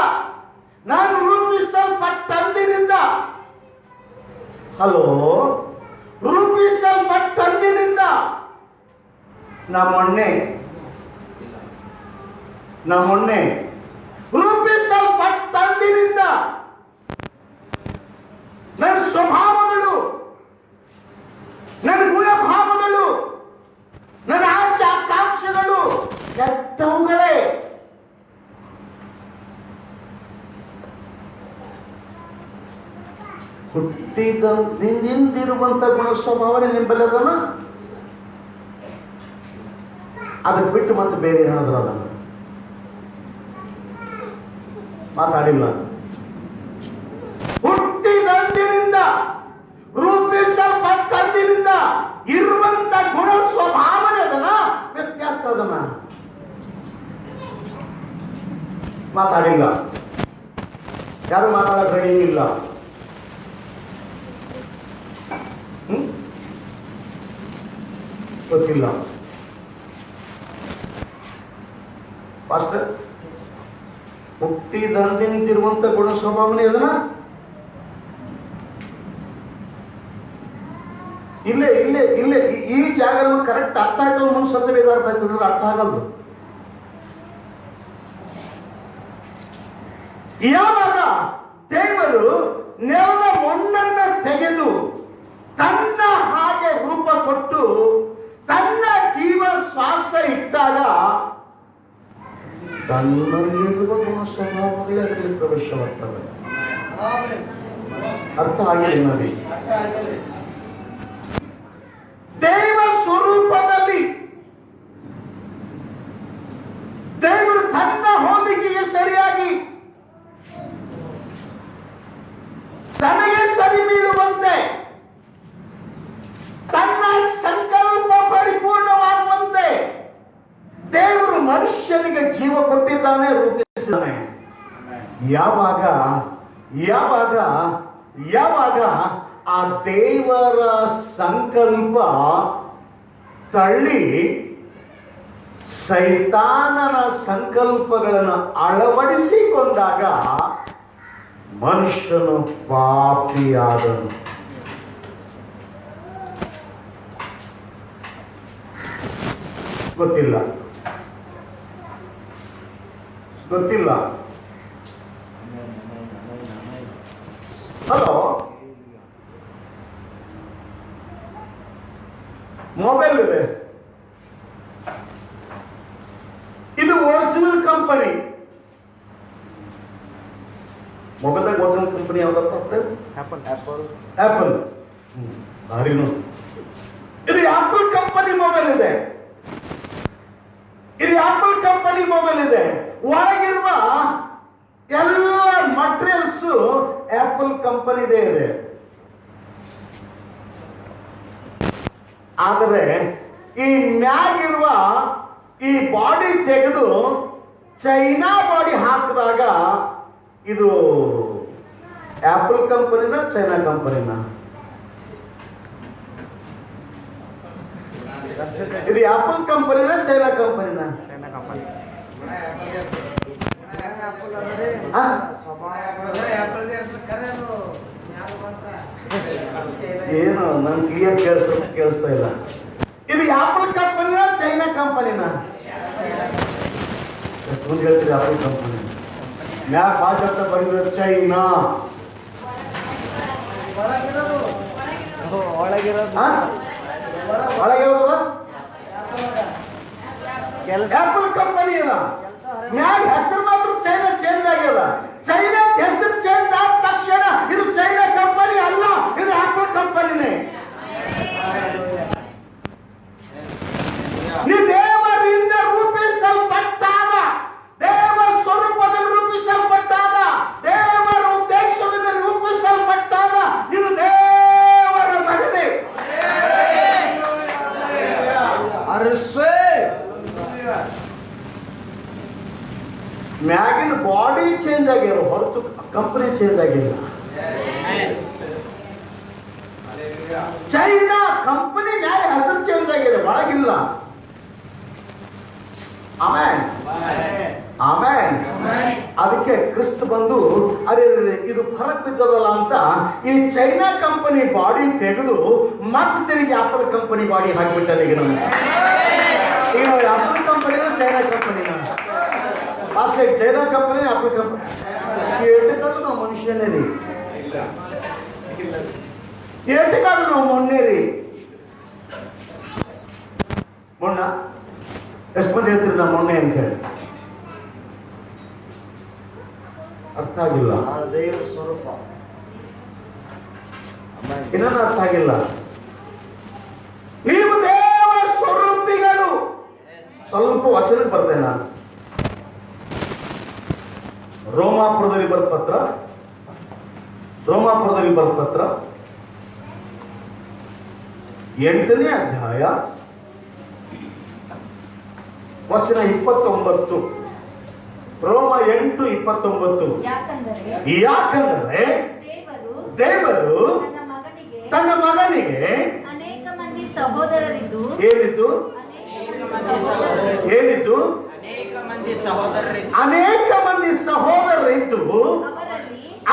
ನಾನು ರೂಪಿಸಲ್ಪಟ್ಟಂದಿನಿಂದ, ರೂಪಿಸಲ್ಪಟ್ಟಂದಿನಿಂದ ನಮ್ಮಣ್ಣೆ ನಮ್ಮೊನ್ನೆ ರೂಪಿಸಲ್ಪಟ್ಟಂದಿನಿಂದ ನನ್ನ ಸ್ವಭಾವಗಳು, ನನ್ನ ಗುಣಭಾವಗಳು, ನನ್ನ ಆಸೆ ಆಕಾಂಕ್ಷೆಗಳು ಕೆಟ್ಟವುಗಳೇ. ನಿಂದಿರುವಂತ ಗುಣ ಸ್ವಭಾವನೆ ನಿಂಬಲ್ಲಿ ಅದನ್ನ ಅದಕ್ಕೆ ಬಿಟ್ಟು ಮತ್ತೆ ಬೇರೆ ಹೇಳಿದ್ರ ಅದನ್ನ ಮಾತಾಡಿಲ್ಲ. ಹುಟ್ಟಿದಂದಿನಿಂದ ರೂಪಿಸಲ್ಪಟ್ಟಂದಿನಿಂದ ಇರುವಂತ ಗುಣ ಸ್ವಭಾವನೆ ಅದನ್ನ ವ್ಯತ್ಯಾಸ ಅದನ್ನ ಮಾತಾಡಿಲ್ಲ. ಯಾರು ಮಾತಾಡೋದು ರೆಡಿ ಇಲ್ಲ. ಗೊತ್ತಿಲ್ಲ. ಫಸ್ಟ್ ಹುಟ್ಟಿದಂದಿನಿಂದಿರುವಂತ ಗುಣ ಸ್ವಭಾವನೆ ಅದನ್ನ ಇಲ್ಲೇ ಇಲ್ಲೇ ಇಲ್ಲೇ ಈ ಜಾಗ ಕರೆಕ್ಟ್ ಅರ್ಥ ಆಯ್ತು. ಮುಂದೆ ಸತ್ಯ ವೇದ ಅರ್ಥ ಆಯ್ತಂದ್ರೆ ಅರ್ಥ ಆಗಲ್ಲ. ಯಾವಾಗ ದೇವರು ನೆಲದ ಮಣ್ಣನ್ನ ತೆಗೆದು ತನ್ನ ಹಾಗೆ ರೂಪ ಕೊಟ್ಟು ತನ್ನ ಜೀವ ಶ್ವಾಸ ಇಟ್ಟಾಗ ತನ್ನಲ್ಲಿರುವ ಗುಣ ಸ್ವಭಾವಗಳೇ ಅದರಲ್ಲಿ ಪ್ರವೇಶವಾಗ್ತವೆ. ಅರ್ಥ ಆಗಿಲ್ಲ ನೋಡಿ. ದೇವ ಸ್ವರೂಪದಲ್ಲಿ ದೇವರು ತನ್ನ ಹೋಲಿಕೆಗೆ ಸರಿಯಾಗಿ ತನಗೆ ಸರಿ ಬೀಳುವಂತೆ ತನ್ನ ಸಂಕಲ್ಪ ಪರಿಪೂರ್ಣವಾಗುವಂತೆ ದೇವರು ಮನುಷ್ಯನಿಗೆ ಜೀವ ಕೊಟ್ಟಿದ್ದಾನೆ, ರೂಪಿಸಿದ್ದಾನೆ. ಯಾವಾಗ ಯಾವಾಗ ಯಾವಾಗ ಆ ದೇವರ ಸಂಕಲ್ಪ ತಳ್ಳಿ ಸೈತಾನನ ಸಂಕಲ್ಪಗಳನ್ನು ಅಳವಡಿಸಿಕೊಂಡಾಗ ಮನುಷ್ಯನು ಪಾಪಿಯಾದನು. ಗೊತ್ತಿಲ್ಲ ಗೊತ್ತಿಲ್ಲ. ಹಲೋ, ಮೊಬೈಲ್ ಇದೆ, ಇದು ಒರಿಜಿನಲ್ ಕಂಪನಿ. ಮೊಬೈಲ್ದಾಗ ಒರಿಜಿನಲ್ ಕಂಪನಿ ಯಾವ್ದಪ್ಪ? ಆಪಲ್. ಭಾರಿನು. ಇದು ಆಪಲ್ ಕಂಪನಿ ಮೊಬೈಲ್ ಇದೆ. ಇದು ಆಪಲ್ ಕಂಪನಿ ಮೊಬೈಲ್ ಇದೆ. ಒಳಗಿರುವ ಎಲ್ಲ ಮಟೀರಿಯಲ್ಸ್ ಆಪಲ್ ಕಂಪನಿದೇ ಇದೆ. ಆದರೆ ಈ ಮ್ಯಾಗಿರುವ ಈ ಬಾಡಿ ತೆಗೆದು ಚೈನಾ ಬಾಡಿ ಹಾಕಿದಾಗ ಇದು ಆಪಲ್ ಕಂಪನಿನ ಚೈನಾ ಕಂಪನಿನ? ಇದು ಆಪಲ್ ಕಂಪನಿನ ಚೈನಾ ಕಂಪನಿನ? ಏನು ನನ್ ಕ್ಲಿಯರ್ ಕೇಳಿಸ್ತಾ ಇಲ್ಲ. ಇದು ಆಪಲ್ ಕಂಪನಿನ ಚೈನಾ ಕಂಪನಿನ? ಎಷ್ಟು ಮಂದಿ ಹೇಳ್ತೀರಿ ಆಪಲ್ ಕಂಪನಿ? ಮ್ಯಾಗ ಭಾಷೆ ಅಂತ ಬರೆದ ಚೈನಾ. ಒಳಗಿರೋದ ಆಪಲ್ ಕಂಪನಿ ಅದ. ಮ್ಯಾಗ ಹೆಸರು ಮಾತ್ರ ಚೈನಾ ಚೇಂಜ್ ಆಗ್ಯದ. ಚೈನಾ ಹೆಸರು ಚೇಂಜ್ ಆದ ತಕ್ಷಣ ಇದು ಚೈನಾ ಕಂಪನಿ ಅಲ್ಲ, ಇದು ಆಪಲ್ ಕಂಪನಿನೇ. ನೀ ದೇವರಿಂದ ರೂಪಿಸಲ್ಪಟ್ಟಾಗ, ದೇವ ಸ್ವರೂಪದಲ್ಲಿ ರೂಪಿಸಲ್ಪಟ್ಟಾಗ, ದೇವರ ಉದ್ದೇಶದಲ್ಲಿ ರೂಪಿಸಲ್ಪಟ್ಟಾಗ ಇದು ದೇವರ ಮಗನೇ. ಮ್ಯಾಗಿನ ಬಾಡಿ ಚೇಂಜ್ ಆಗ್ಯಾವ ಹೊರತು ಕಂಪನಿ ಚೇಂಜ್ ಆಗಿಲ್ಲ. ಚೈನಾ ಕಂಪನಿ ಮ್ಯಾಲ ಹೆಸರು ಚೇಂಜ್ ಆಗಿದೆ, ಒಳಗಿಲ್ಲ. ಆಮೇನ್ ಆಮೇನ್. ಅದಕ್ಕೆ ಕ್ರಿಸ್ತ ಬಂದು ಅರೆ ಇದು ಫರಕ್ ಬಿದ್ದದಲ್ಲ ಅಂತ ಈ ಚೈನಾ ಕಂಪನಿ ಬಾಡಿ ತೆಗೆದು ಮತ್ತೆ ತಿರುಗಿ ಆಪಲ್ ಕಂಪನಿ ಬಾಡಿ ಹಾಕಿಬಿಟ್ಟಾರೆ. ಈಗ ನಮ್ಗೆ ಈಗ ಆಪಲ್ ಕಂಪನಿನ ಚೈನಾ ಕಂಪನಿನ ಅಸಲಿ ಚೈನಾ ಕಂಪನಿ आपली कंपनी ಏಟಕಾದ್ರೂ ನಾವು ಮನುಷ್ಯನೇ ರೀ ಏಟಕಾದ್ರೂ ನಾವು ಮೊನ್ನೆ ರೀ ಮೊಣ್ಣ ಎಷ್ಟು ಮಂದಿ ಹೇಳ್ತೀರಿ ನಾವು ಮೊನ್ನೆ ಅಂತ ಹೇಳಿ ಅರ್ಥ ಆಗಿಲ್ಲ ಆ ದೇವರ ಸ್ವರೂಪ ಇನ್ನೊಂದು ಅರ್ಥ ಆಗಿಲ್ಲ ನೀವು ದೇವರ ಸ್ವರೂಪಿಗಳು ಸ್ವಲ್ಪ ವಚನಕ್ಕೆ ಬರ್ತೇನೆ ನಾನು ರೋಮಾಪುರದಲ್ಲಿ ಬರೆದ ಪತ್ರ 8ನೇ ಅಧ್ಯಾಯ ವಚನ 29 ರೋಮ 8:29 ಯಾಕಂದರೆ ದೇವರು ತನ್ನ ಮಗನಿಗೆ ಅನೇಕ ಮಂದಿ ಸಹೋದರರಿದ್ದು ಏನಿದ್ದು ಅನೇಕ ಮಂದಿ ಸಹೋದರರಿದ್ದು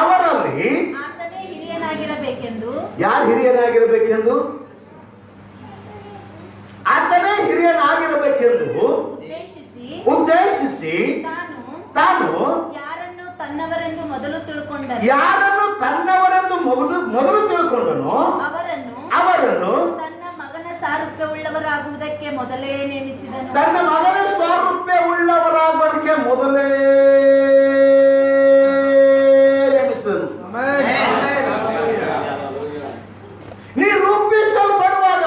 ಅವರಲ್ಲಿ ಆತನೇ ಹಿರಿಯನಾಗಿರಬೇಕೆಂದು ಯಾರು ಹಿರಿಯನಾಗಿರಬೇಕೆಂದು ಆತನೇ ಹಿರಿಯನಾಗಿರಬೇಕೆಂದು ಉದ್ದೇಶಿಸಿ ತಾನು ಯಾರನ್ನು ತನ್ನವರೆಂದು ಮೊದಲು ತಿಳ್ಕೊಂಡನು ಅವರನ್ನು ತನ್ನ ಮಗನ ಸಾರೂಪ್ಯವುಳ್ಳವರಾಗುವುದಕ್ಕೆ ಮೊದಲೇ ನೇಮಿಸಿದನು ನೀನು ರೂಪಿಸಲ್ಪಡುವಾಗ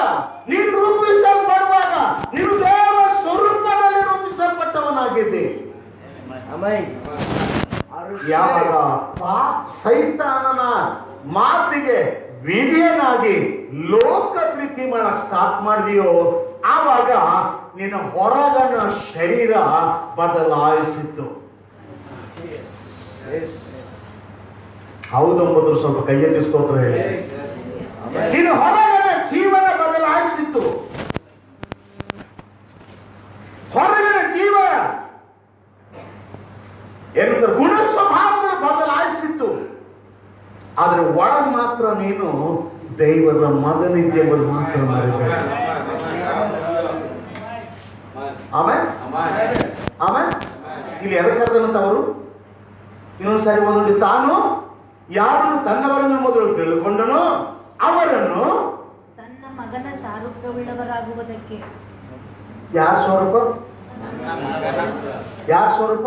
ನೀನು ದೇವರ ಸ್ವರೂಪದಲ್ಲಿ ರೂಪಿಸಲ್ಪಟ್ಟವನಾಗಿದ್ದೆ. ಯಾವಾಗ ಸೈತಾನನ ಮಾತಿಗೆ ವಿಧಿಯನಾಗಿ ಲೋಕ ಪ್ರೀತಿ ಮಾಡ ಸ್ಟಾರ್ಟ್ ಮಾಡಿದೆಯೋ ಆವಾಗ ನಿನ್ನ ಹೊರಗಣ ಶರೀರ ಬದಲಾಯಿಸಿತ್ತು. ಹೌದೆಂಬುದು ಸ್ವಲ್ಪ ಕೈಯಲ್ಲಿ ಸ್ತೋತ್ರ ಹೇಳಿ. ನಿನ್ನ ಹೊರಗಣ ಜೀವನ ಬದಲಾಯಿಸಿತ್ತು. ಹೊರಗಿನ ಜೀವ ಏನಂತ ಗುಣ ಸ್ವಭಾವ ಬದಲಾಯಿಸಿತ್ತು. ಆದ್ರೆ ಒಳಗೆ ಮಾತ್ರ ನೀನು ದೈವದ ಮಗನಿದ್ದೆಂಬುದು ಮಾತ್ರ ಮಾಡಿದೆ. ಆಮೇಲೆ ಇಲ್ಲಿ ಎದಕ್ಕಂತ ಅವರು ಇನ್ನೊಂದ್ಸಾರಿ ಒಂದೊಂದು ತಾನು ಯಾರನ್ನು ತನ್ನವರನ್ನು ಮೊದಲು ತಿಳ್ಕೊಂಡನೋ ಅವರನ್ನು ತನ್ನ ಮಗನ ಸಾರೂಪ್ಯವುಳ್ಳವರಾಗುವುದಕ್ಕೆ. ಯಾರ ಸ್ವರೂಪ? ಯಾರ ಸ್ವರೂಪ?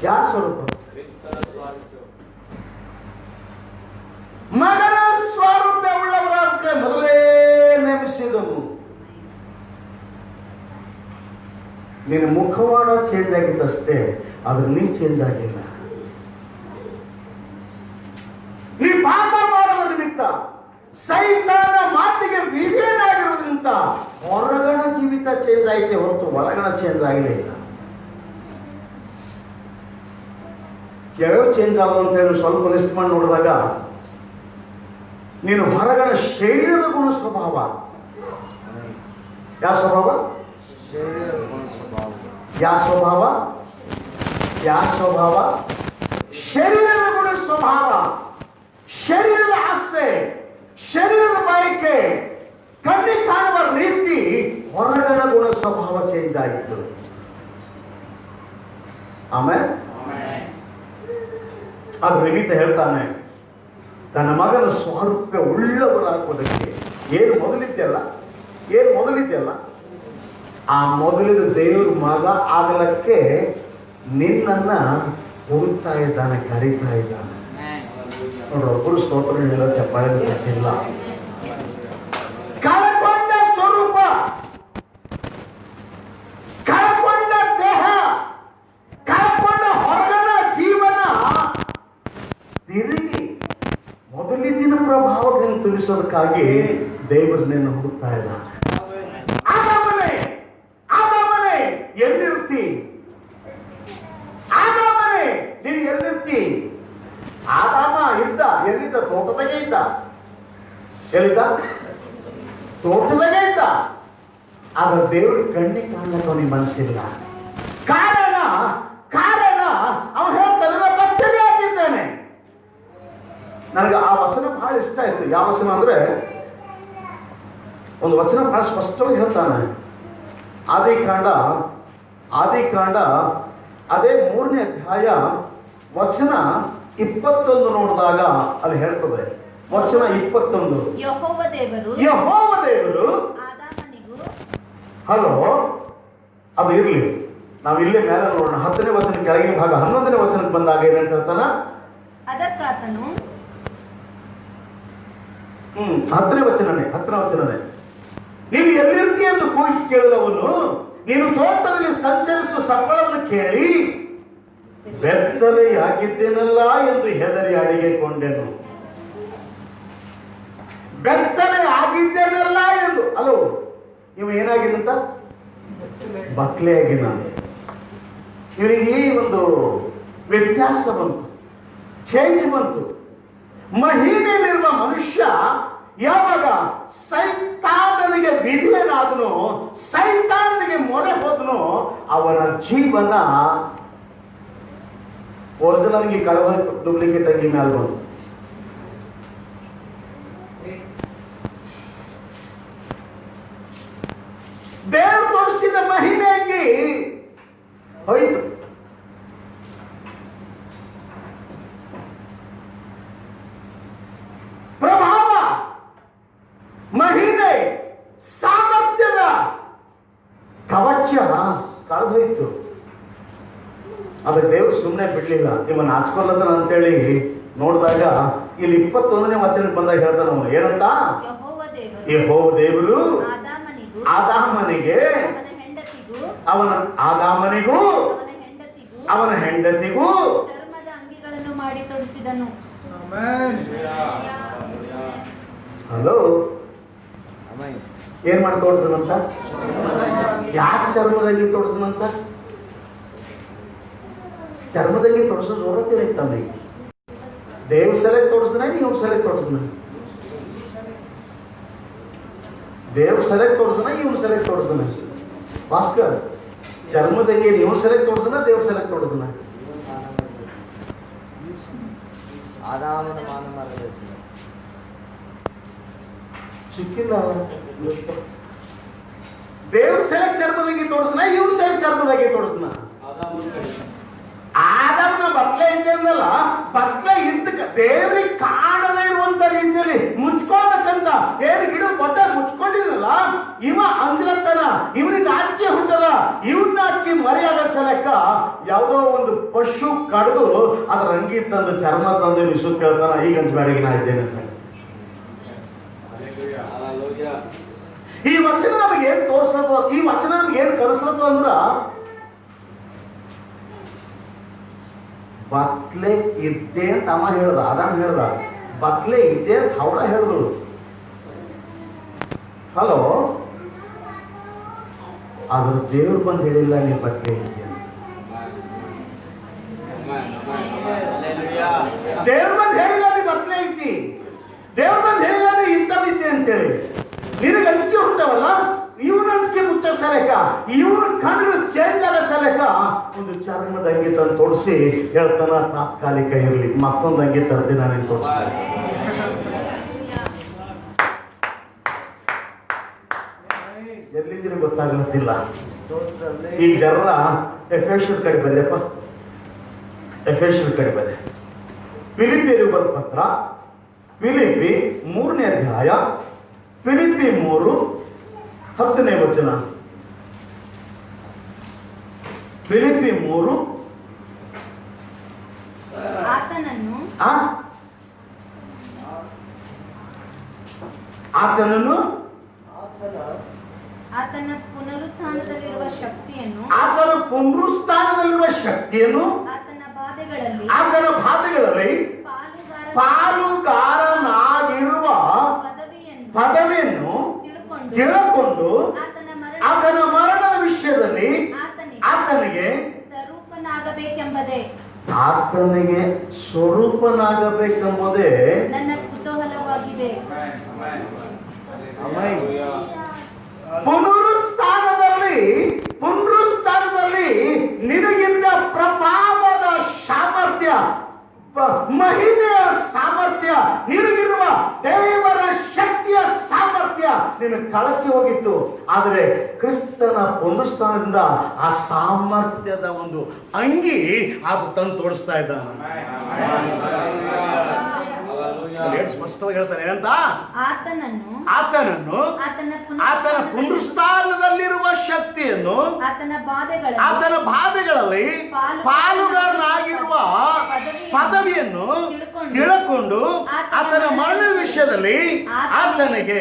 ಯಾರ ಸ್ವರೂಪ? ಮಗನ ಸ್ವರೂಪವುಳ್ಳವರಾಗ ಮೊದಲೇ ನೇಮಿಸಿದನು. ನಿನ್ನ ಮುಖವಾಡ ಚೇಂಜ್ ಆಗಿದ್ದಷ್ಟೇ, ಆದ್ರೆ ನೀ ಚೇಂಜ್ ಆಗಿಲ್ಲ. ನೀ ಪಾಪ ಮಾಡುವ ನಿಮಿತ್ತ ಸೈತಾನ ಮಾತಿಗೆ ವಿಧೇಯನಾಗಿರೋದ್ರಿಂದ ಹೊರಗಣ ಜೀವಿತ ಚೇಂಜ್ ಆಯ್ತೆ ಹೊರತು ಒಳಗಣ ಚೇಂಜ್ ಆಗಲೇ ಇಲ್ಲ. ಯಾವ್ಯಾವ ಚೇಂಜ್ ಆಗೋದು ಅಂತ ಹೇಳಿ ಸ್ವಲ್ಪ ಲಿಸ್ಟ್ ಮಾಡಿ ನೋಡಿದಾಗ ನೀನು ಹೊರಗಣ ಶರೀರದ ಗುಣ ಸ್ವಭಾವ. ಯಾವ ಸ್ವಭಾವ? ಯಾವ ಸ್ವಭಾವ? ಯಾವ ಸ್ವಭಾವ? ಶರೀರದ ಗುಣ ಸ್ವಭಾವ, ಶರೀರದ ಆಸೆ, ಶರೀರದ ಬಯಕೆ, ಕಣ್ಣಿಗೆ ಕಾಣುವ ರೀತಿ ಹೊರಗಣ ಗುಣ ಸ್ವಭಾವ ಚೇಂಜ್ ಆಯಿತು. ಆಮೇಲೆ ಅದು ನಿಮಿತ್ತ ಹೇಳ್ತಾನೆ ತನ್ನ ಮಗನ ಸ್ವರೂಪ ಉಳ್ಳವರಾಗುವುದಕ್ಕೆ ಏನು ಮೊದಲಿದ್ದೆಲ್ಲ ಆ ಮೊದಲಿದ ದೇವ್ರ ಮಗ ಆಗಲಕ್ಕೆ ನಿನ್ನನ್ನ ಹುಡುಕ್ತಾ ಇದ್ದಾನೆ, ಕರೀತಾ ಇದ್ದಾನೆ. ನೋಡ್ರಿ, ಒಬ್ಬರು ಸ್ತೋತ್ರ ಹೇಳೋ ಚಪ್ಪಾಳೆ ಇಲ್ಲ. ಕಳಕೊಂಡ ಸ್ವರೂಪ, ಕಳಕೊಂಡ ದೇಹ, ಕಳಕೊಂಡ ಹೊರಗಣ ಜೀವನ ತಿರುಗಿ ಮೊದಲಿದ್ದಿನ ಪ್ರಭಾವಗಳನ್ನು ತಿಳಿಸೋದಕ್ಕಾಗಿ ದೇವರು ನಿನ್ನ ಹುಡುಕ್ತಾ ಇದ್ದಾನೆ. ಆದಾಮನೇ ಎಲ್ಲಿರ್ತಿ? ಆದಾಮನೇ ನೀನು ಎಲ್ಲಿರ್ತಿ? ಆದಾಮ ಎಲ್ಲಿದ್ದ? ತೋಟದಾಗೆ ಇದ್ದ. ಎಲ್ಲಿದ್ದ? ತೋಟದಾಗೆ ಇದ್ದ. ಆದ್ರೆ ದೇವ್ರ ಕಣ್ಣಿಗೆ ಕಾಣಕ್ಕೆ ಅವನಿಗೆ ಮನಸ್ಸಿಲ್ಲ. ಕಾರಣ ಅವನು ಹೇಳ್ತಾನೆ ಬತ್ತಲೆ ಆಗಿದ್ದಾನೆ. ನನಗೆ ಆ ವಚನ ಬಹಳ ಇಷ್ಟ ಆಯ್ತು. ಯಾವ ವಚನ ಅಂದ್ರೆ ಒಂದು ವಚನ ಬಹಳ ಸ್ಪಷ್ಟವಾಗಿ ಹೇಳ್ತಾನೆ, ಆದಿಕಾಂಡ ಅದೇ 3ನೇ ಅಧ್ಯಾಯ ವಚನ 21 ನೋಡಿದಾಗ ಅಲ್ಲಿ ಹೇಳ್ತದೆ. ವಚನ 21, ಯೆಹೋವ ದೇವರು ಆದಾಮನಿಗೂ ಹಲೋ, ಅದು ಇರ್ಲಿ, ನಾವು ಇಲ್ಲೇ ಮೇಲೆ ನೋಡೋಣ. 10ನೇ ವಚನ ಕೆಳಗಿನ ಭಾಗ 11ನೇ ವಚನಕ್ಕೆ ಬಂದಾಗ ಏನಂತ ಹೇಳ್ತಾನ? ಅದಕ್ಕಾತನು 10ನೇ ವಚನನೇ ನೀನು ಎಲ್ಲಿರ್ತೀಯ ಎಂದು ಕೂಗಿ ಕೇಳಿದವನು, ನೀನು ತೋಟದಲ್ಲಿ ಸಂಚರಿಸುವ ಸಂಬಳವನ್ನು ಕೇಳಿ ಬೆತ್ತಲೆಯಾಗಿದ್ದೇನಲ್ಲ ಎಂದು ಹೆದರಿ ಅಡಿಗೆಕೊಂಡೆನು. ಬೆತ್ತಲೆ ಆಗಿದ್ದೇನಲ್ಲ ಎಂದು. ಅಲೋ, ಇವ ಏನಾಗಿದಂತ? ಬಕ್ಲೆ ಆಗಿನ. ಇವನಿಗೆ ಈ ಒಂದು ವ್ಯತ್ಯಾಸ ಬಂತು, ಚೇಂಜ್ ಬಂತು. ಮಹಿಮೆಯಲ್ಲಿರುವ ಮನುಷ್ಯ ಯಾವಾಗ ಸೈತಾನನಿಗೆ ವಿಧೇಯನಾದನೋ, ಸೈತಾನನಿಗೆ ಮೊರೆ ಹೋದನೋ, ಅವನ ಜೀವನ ಒರಿಜಿನಲ್ಗೆ ಕಳವ ಡೂಪ್ಲಿಕೇಟ್ ಆಗಿ ಮೇಲೆ ಬಂತು. ದೇವರು ತೋರಿಸಿದ ಮಹಿಮೆಯಾಗಿ ಹೋಯಿತು. ಪ್ರಭಾವ, ಮಹಿಮೆ, ಸಾಮರ್ಥ್ಯದ ಕವಚ ಕಳೆದೋಯ್ತು. ಅದಕ್ಕೆ ದೇವರು ಸುಮ್ಮನೆ ಬಿಡ್ಲಿಲ್ಲ. ಇವನ್ ನಾಚ್ಕೊಲ್ಲತನ ಅಂತೇಳಿ ನೋಡಿದಾಗ ಇಲ್ಲಿ 21ನೇ ವಚನಕ್ಕೆ ಬಂದಾಗ ಹೇಳ್ತಾನ ಅವನು ಏನಂತ? ಯೆಹೋವ ದೇವರು ಆದಾಮನಿಗೆ, ಅವನ ಹೆಂಡತಿಗೂ ಚರ್ಮದ ಅಂಗಿಗಳನ್ನು ಮಾಡಿ ತೊಡಿಸಿದನು. ಹಲೋ, ಏನ್ ಮಾಡಿ ತೋರಿಸನಂತ? ಯಾಕೆ ಚರ್ಮದಂಗಿ ತೋರಿಸನಂತ? ಚರ್ಮದಂಗಿ ತೋರಿಸೋದು ಜೋರತ್ತಿರೈತೆ ತಮ್ಮಿಗೆ. ದೇವ್ರ ಸಲಕ್ಕೆ ತೋರಿಸ್ನ, ನೀವು ಸಲಕ್ಕೆ ತೋರಿಸ್ನ? ದೇವ್ರ ಸಲಕ್ಕೆ ತೋರಿಸ್ನ, ಇವ್ನ ಸಲಕ್ಕೆ ತೋರಿಸ್ನ? ಭಾಸ್ಕರ್, ಚರ್ಮದಂಗಿ ನೀವು ಸಲಕ್ಕೆ ತೋರಿಸ್ನ, ದೇವ್ರ ಸಲಕ್ಕೆ ತೋರಿಸ್ನ? ಸಿಕ್ಕಿಲ್ಲ. ದೇವ್ರ ಸಲಕ್ಕೆ ಚರ್ಮದಂಗಿ ತೋರಿಸ್ನ, ಇವ್ನ ಸಲಕ್ಕೆ ಚರ್ಮದಂಗಿ ತೋರಿಸ್ನ? ಆದಮ್ನ ಬಟ್ಲೆ ಇದ್ದಲ್ಲ, ಬಟ್ಲೆ ಇದ್ದ ದೇವ್ರಿಗೆ ಕಾಣದೇ ಇರುವಂತ ರೀತಿಯಲ್ಲಿ ಮುಚ್ಕೋಬೇಕಂತ ಏನು ಗಿಡದ ಬಟ್ಟೆ ಮುಚ್ಕೊಂಡಿದ್ರಲ್ಲ, ಇವ ಅಂಜಲತ್ತನ, ಇವನಿಗೆ ನಾಚಿಕೆ ಹುಟ್ಟದ, ಇವನ್ ನಾಚಿಕೆ ಮರ್ಯಾದ ಸಲಕ್ಕ ಯಾವುದೋ ಒಂದು ಪಶು ಕಡ್ದು ಅದ್ರ ಅಂಗಿ ತಂದು ಚರ್ಮ ತಂದು ವಿಷು ಕೇಳ್ತಾನ. ಈಗ ಅಂಜಬೇಡಿಗೆ ನಾ ಇದ್ದೇನೆ ಸರ್. ಈ ವಚನ ನಮಗೆ ಏನ್ ತೋರ್ಸದ, ಈ ವಚನ ನಮ್ಗೆ ಏನ್ ಕಲಿಸದ ಅಂದ್ರ, ಬಟ್ಲೆ ಇದ್ದೆ ಅಂತ ಅಮ್ಮ ಹೇಳ್ದ, ಆದಾಮ್ ಹೇಳ್ದ. ಬಟ್ಲೆ ಇದ್ದೆ ಅಂತ ಅವಳ ಹೇಳಿದ್ರು. ಹಲೋ, ಆದ್ರೆ ದೇವ್ರು ಬಂದು ಹೇಳಿಲ್ಲ ನೀ ಬಟ್ಲೆ ಇದ್ದೆ. ದೇವ್ರು ಬಂದು ಹೇಳಿಲ್ಲ ನೀ ಬಟ್ಲೆ ಇದ್ದಿ. ದೇವ್ರು ಬಂದು ಹೇಳಿಲ್ಲ ನೀ ಇಂಥವಿದ್ದೆ ಅಂತೇಳಿ. ನಿನಗೆ ಅಂಜಿಕೆ ಹುಟ್ಟವಲ್ಲ, ಇವನ ಅಂಜಿಕೆ ಮುಚ್ಚ ಸಲಕ, ಇವನ ಕಣ್ಣು ಚೇಂಜ್ ಆಗ ಸಲಕ ಒಂದು ಚರ್ಮದ ಅಂಗಿ ತಂದು ತೋರಿಸಿ ಹೇಳ್ತಾನ, ತಾತ್ಕಾಲಿಕ ಇರಲಿ, ಮತ್ತೊಂದು ಅಂಗಿ ತರ್ತೀನಿ ನಾನು ತೋರಿಸಿ. ಎಲ್ಲಿದ್ದೀರಿ ಗೊತ್ತಾಗ್ಲತ್ತಿಲ್ಲ. ಈಗ ಜನರ ಎಫೆಸರ್ ಕಡೆ ಬಂದ್ರಪ್ಪ, ಎಫೆಸರ್ ಕಡೆ ಬಂದೆ. ಫಿಲಿಪಿಯರಿಗೆ ಬರೆದ ಪತ್ರ, ಫಿಲಿಪಿ 3ನೇ ಅಧ್ಯಾಯ, ಫಿಲಿಪಿ 3:10ನೇ ವಚನ. ಫಿಲಿಪಿ 3 ಆತನನ್ನು ಆತನ ಪುನರುತ್ಥಾನದಲ್ಲಿರುವ ಶಕ್ತಿಯನ್ನು, ಆತನ ಬಾಧೆಗಳಲ್ಲಿ ಪಾಲುಗಾರನಾಗಿರುವ ಪದವಿಯನ್ನು ತಿಳ್ಕೊಂಡು ಆತನ ಮರಣದ ವಿಷಯದಲ್ಲಿ ಆತನಿಗೆ ಸ್ವರೂಪನಾಗಬೇಕೆಂಬುದೇ ನನ್ನ ಕುತೂಹಲವಾಗಿದೆ. ಪುನರುತ್ಥಾನದಲ್ಲಿ ನಿನಗಿದ್ದ ಪ್ರಭಾವದ ಸಾಮರ್ಥ್ಯ, ಮಹಿಮೆಯ ಸಾಮರ್ಥ್ಯ, ನಿನಗಿರುವ ದೇವರ ಶಕ್ತಿಯ ಸಾಮರ್ಥ್ಯ ಸಾಮರ್ಥ್ಯ ನಿಮಗೆ ಕಳಚಿ ಹೋಗಿತ್ತು. ಆದರೆ ಕ್ರಿಸ್ತನ ಪುನರುತ್ಥಾನದಿಂದ ಆ ಸಾಮರ್ಥ್ಯದ ಒಂದು ಅಂಗಿ ಅದು ತಂದು ತೋರಿಸ್ತಾ ಇದ್ದಾನೆ. ಎಷ್ಟು ಸ್ಪಷ್ಟವಾಗಿ ಹೇಳ್ತಾನೆ ಏನಂತ? ಆತನನ್ನು ಆತನ ಪುನರುತ್ಥಾನದಲ್ಲಿರುವ ಶಕ್ತಿಯನ್ನು ಆತನ ಬಾಧೆಗಳಲ್ಲಿ ಪಾಲುಗಾರನಾಗಿರುವ ಪದವಿಯನ್ನು ತಿಳ್ಕೊಂಡು ಆತನ ಮರಣದ ವಿಷಯದಲ್ಲಿ ಆತನಿಗೆ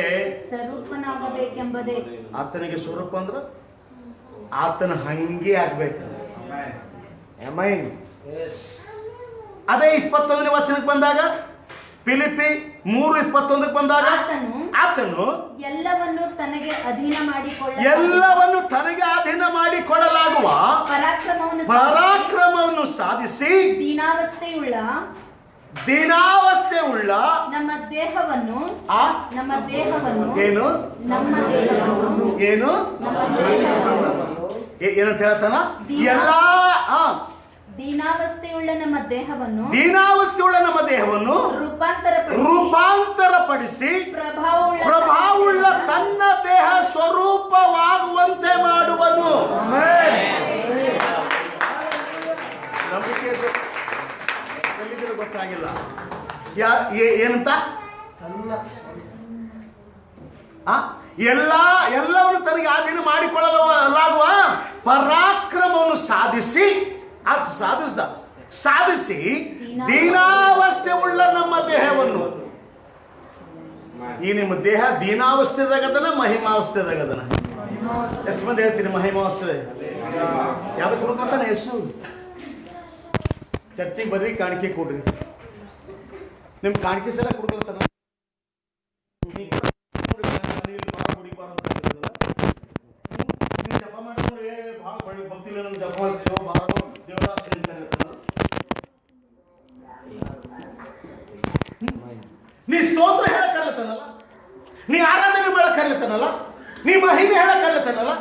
ಸ್ವರೂಪನಾಗಬೇಕೆಂಬುದೇ. ಆತನಿಗೆ ಸ್ವರೂಪ ಅಂದ್ರೆ ಆತನ ಹಂಗೆ ಆಗ್ಬೇಕು. ಅದೇ 21ನೇ ವಚನಕ್ಕೆ ಬಂದಾಗ, ಫಿಲಿಪ್ಪಿ 3:21 ಬಂದಾಗ, ಆತನು ಎಲ್ಲವನ್ನು ತನಗೆ ಅಧೀನ ಮಾಡಿಕೊಳ್ಳಲಾಗುವ ಪರಾಕ್ರಮವನ್ನು ಸಾಧಿಸಿ ದೀನಾವಸ್ಥೆಯುಳ್ಳ ನಮ್ಮ ದೇಹವನ್ನು ಏನು ಏನಂತ ಹೇಳ್ತಾನ? ದೀನಾವಸ್ಥೆಯುಳ್ಳ ನಮ್ಮ ದೇಹವನ್ನು ರೂಪಾಂತರಪಡಿಸಿ ಪ್ರಭಾವವುಳ್ಳ ತನ್ನ ದೇಹ ಸ್ವರೂಪವಾಗುವಂತೆ ಮಾಡುವನು. ನಂಬಿಕೆ ಗೊತ್ತಾಗಿಲ್ಲ ಏನಂತ? ಎಲ್ಲವನ್ನು ತನಗೆ ಆಧೀನ ಮಾಡಿಕೊಳ್ಳಲಾಗುವ ಪರಾಕ್ರಮವನ್ನು ಸಾಧಿಸಿ ದೀನಾವಸ್ಥೆ ಉಳ್ಳ ನಮ್ಮ ದೇಹವನ್ನು. ಈ ನಿಮ್ಮ ದೇಹ ದೀನಾವಸ್ಥೆದಾಗದನ ಮಹಿಮಾವಸ್ಥೆದಾಗದನ? ಎಷ್ಟು ಮಂದಿ ಹೇಳ್ತೀರಿ ಮಹಿಮಾವಸ್ಥೆ? ಯಾವ್ದು ಕೊಡ್ಕೊತಾನೆ ಯೇಸು? ಚರ್ಚಿಗೆ ಬರ್ರಿ, ಕಾಣಿಕೆ ಕೊಡ್ರಿ. ನಿಮ್ ಕಾಣಿಕೆ ಸಲ ಕೊಡ್ಕೊತಾನ. ಜಪ ಮಾಡಿದ್ರೆ ಭಾಳ ಭಕ್ತಿಲ್ಲ, ನಮ್ಗೆ ಜಪ ಮಾಡ್ತೀವೋ ಬಾರೋ ದೇವರಾಶ್ರೀ ಅಂತ ಹೇಳ್ತಾನ. ನೀ ಸ್ತೋತ್ರ ಹೇಳಕ್ಕಲ್ಲತಾನಲ್ಲ, ನೀ ಆರಾಧನೆ ಮಾಡಕ್ಕಲ್ಲತಾನಲ್ಲ, ನೀ ಮಹಿಮೆ ಹೇಳಕ್ಕಲ್ಲತಾನಲ್ಲ.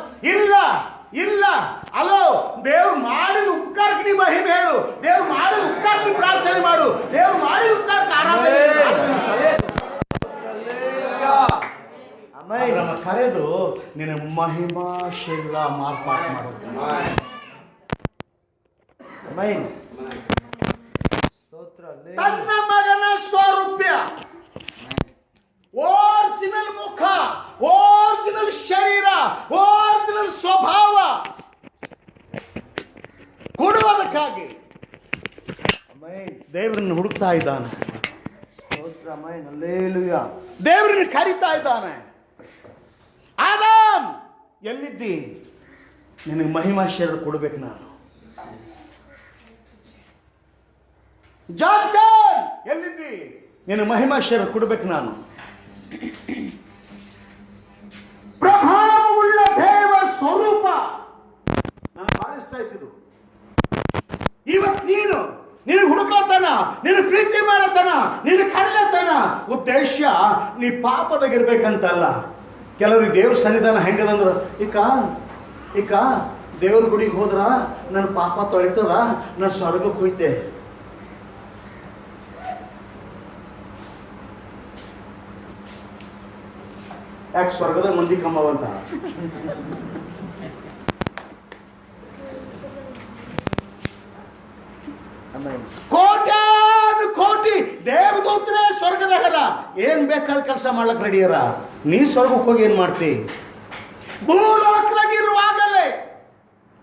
ಇಲ್ಲ ಅಲೋ, ದೇವ್ರು ಮಾಡಿದ ಉಪಕಾರಕ್ಕೆ ನೀ ಮಹಿಮೆ ಹೇಳು, ದೇವ್ರು ಮಾಡಿದ ಉಪಕಾರಕ್ಕೆ ನೀ ಪ್ರಾರ್ಥನೆ ಮಾಡು, ದೇವ್ರು ಮಾಡಿದ ಉಪಕಾರಕ್ಕೆ ಆರಾಧನೆ. ನಮ್ಮ ಕರೆದು ನಿನ್ನ ಮಹಿಮಾ ಶರೀರ ಮಾರ್ಪಾಡು ಮಾಡೋದು. ತನ್ನ ಮಗನ ಸ್ವರೂಪ್ಯ, ಒರಿಜಿನಲ್ ಮುಖ, ಒರಿಜಿನಲ್ ಶರೀರ, ಒರಿಜಿನಲ್ ಸ್ವಭಾವ ಕೊಡುವುದಕ್ಕಾಗಿ ದೇವರನ್ನು ಹುಡುಕ್ತಾ ಇದ್ದಾನೆ. ದೇವರನ್ನು ಕರೀತಾ ಇದ್ದಾನೆ. ಆದಾಮ್ ಎಲ್ಲಿದ್ದಿ? ನಿನಗೆ ಮಹಿಮಾ ಶರೀರ ಕೊಡ್ಬೇಕು ನಾನು. ಜಾನ್ಸನ್ ಎಲ್ಲಿದ್ದಿ? ನಿನಗೆ ಮಹಿಮಾ ಶರೀರ ಕೊಡ್ಬೇಕು ನಾನು. ಪ್ರಭಾವವುಳ್ಳ ದೇವ ಸ್ವರೂಪ ನಾನು ಭಾವಿಸ್ತಾ ಇದ್ದು. ಇವತ್ತು ನೀನು ಹುಡುಕ್ಲತ್ತಾನ, ನೀನು ಪ್ರೀತಿ ಮಾಡತ್ತಾನ, ನೀನು ಕರೀಲತ್ತಾನ. ಉದ್ದೇಶ ನೀ ಪಾಪದಾಗಿರ್ಬೇಕಂತಲ್ಲ. ಕೆಲವ್ರಿಗೆ ದೇವ್ರ ಸನ್ನಿಧಾನ ಹೆಂಗದಂದ್ರ, ಈಕ ದೇವ್ರ ಗುಡಿಗೆ ಹೋದ್ರ ನನ್ನ ಪಾಪ ತೊಳಿತದ, ನಾನು ಸ್ವರ್ಗಕ್ಕೆ ಹೋಯ್ತೆ. ಯಾಕೆ ಸ್ವರ್ಗದ ಮಂದಿ ಕಮ್ಮವಂತ? ಕೋಟಿ ದೇವದೂತರೇ ಸ್ವರ್ಗದಾಗರ ಏನ್ ಬೇಕಾದ ಕೆಲಸ ಮಾಡ್ಲಕ್ ರೆಡಿಯರ. ನೀ ಸ್ವರ್ಗಕ್ಕೆ ಹೋಗಿ ಏನ್ ಮಾಡ್ತಿ? ಭೂಲೋಕದಾಗಿರುವಾಗಲೇ,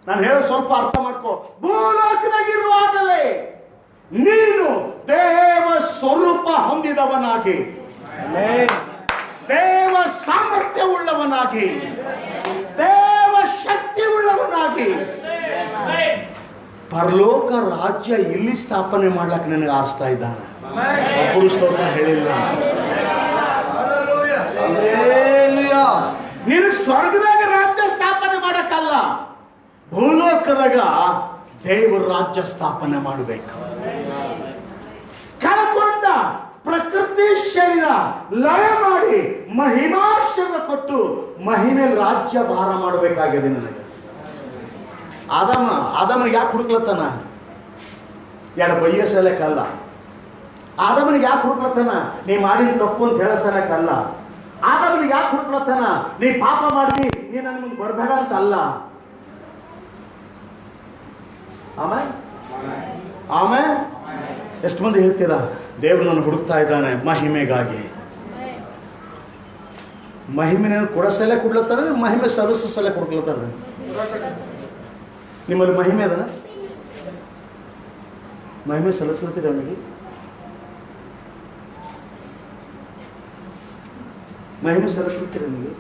ನಾನು ಹೇಳೋ ಸ್ವಲ್ಪ ಅರ್ಥ ಮಾಡ್ಕೋ. ಭೂಲೋಕದಾಗಿರುವಾಗಲೇ ನೀನು ದೇವ ಸ್ವರೂಪ ಹೊಂದಿದವನಾಗಿ, ದೇವ ಸಾಮರ್ಥ್ಯ ಉಳ್ಳವನಾಗಿ, ದೇವ ಶಕ್ತಿ ಉಳ್ಳವನಾಗಿ ಪರಲೋಕ ರಾಜ್ಯ ಇಲ್ಲಿ ಸ್ಥಾಪನೆ ಮಾಡ್ಲಕ್ಕೆ ನನಗೆ ಆರಿಸ್ತಾ ಇದ್ದಾನೆ. ಅಪ್ಪುರು ಸ್ತೋತ್ರ ಹೇಳಿಲ್ಲ. ನಿನಗೆ ಸ್ವರ್ಗದಾಗ ರಾಜ್ಯ ಸ್ಥಾಪನೆ ಮಾಡಕ್ಕಲ್ಲ, ಭೂಲೋಕದಾಗ ದೇವರ ರಾಜ್ಯ ಸ್ಥಾಪನೆ ಮಾಡಬೇಕು. ಕಳ್ಕೊಂಡ ಪ್ರಕೃತಿ ಶರೀರ ಲಯ ಮಾಡಿ ಮಹಿಮಾಶರ ಕೊಟ್ಟು ಮಹಿಮೆ ರಾಜ್ಯ ಭಾರ ಮಾಡಬೇಕಾಗಿದೆ ನನಗೆ. ಆದಮನಿಗೆ ಯಾಕೆ ಹುಡುಕ್ಲತ್ತಾನ? ಎರಡು ಬಯ್ಯ ಸಲಕ್ಕಲ್ಲ. ಆದಮನಿಗೆ ಯಾಕೆ ಹುಡುಕ್ಲತ್ತಾನ? ನೀ ಮಾಡಿದ ತಪ್ಪು ಅಂತ ಹೇಳೋ ಸಲಕ್ಕಲ್ಲ. ಆದಮ ಅವನಿಗೆ ಯಾಕೆ ಹುಡ್ಕೊಳತ್ತಾನ? ನೀ ಪಾಪ ಮಾಡ್ದಿ, ನೀ ನನ್ನ ಮುಂದೆ ಬರಬೇಡ ಅಂತ ಅಲ್ಲ. ಆಮೇಲೆ ಆಮೇಲೆ ಎಷ್ಟು ಮಂದಿ ಹೇಳ್ತೀರಾ, ದೇವರು ನನ್ನ ಹುಡುಕ್ತಾ ಇದ್ದಾನೆ ಮಹಿಮೆಗಾಗಿ? ಮಹಿಮೆನ ಕೊಡಸಲೇ ಕೊಡ್ಲತ್ತಾರ, ಮಹಿಮೆ ಸಲ್ಲಿಸಲೇ ಕೊಡ್ಲತ್ತಾರ? ನಿಮ್ಮಲ್ಲಿ ಮಹಿಮೆ ಅದನ? ಮಹಿಮೆ ಸಲ್ಲಿಸ್ಲತ್ತೀರಿ ಅವನಿಗೆ? ಮಹಿಮೆ ಸಲ್ಲಿಸ್ಲತ್ತೀರ? ನಿಮಗೆ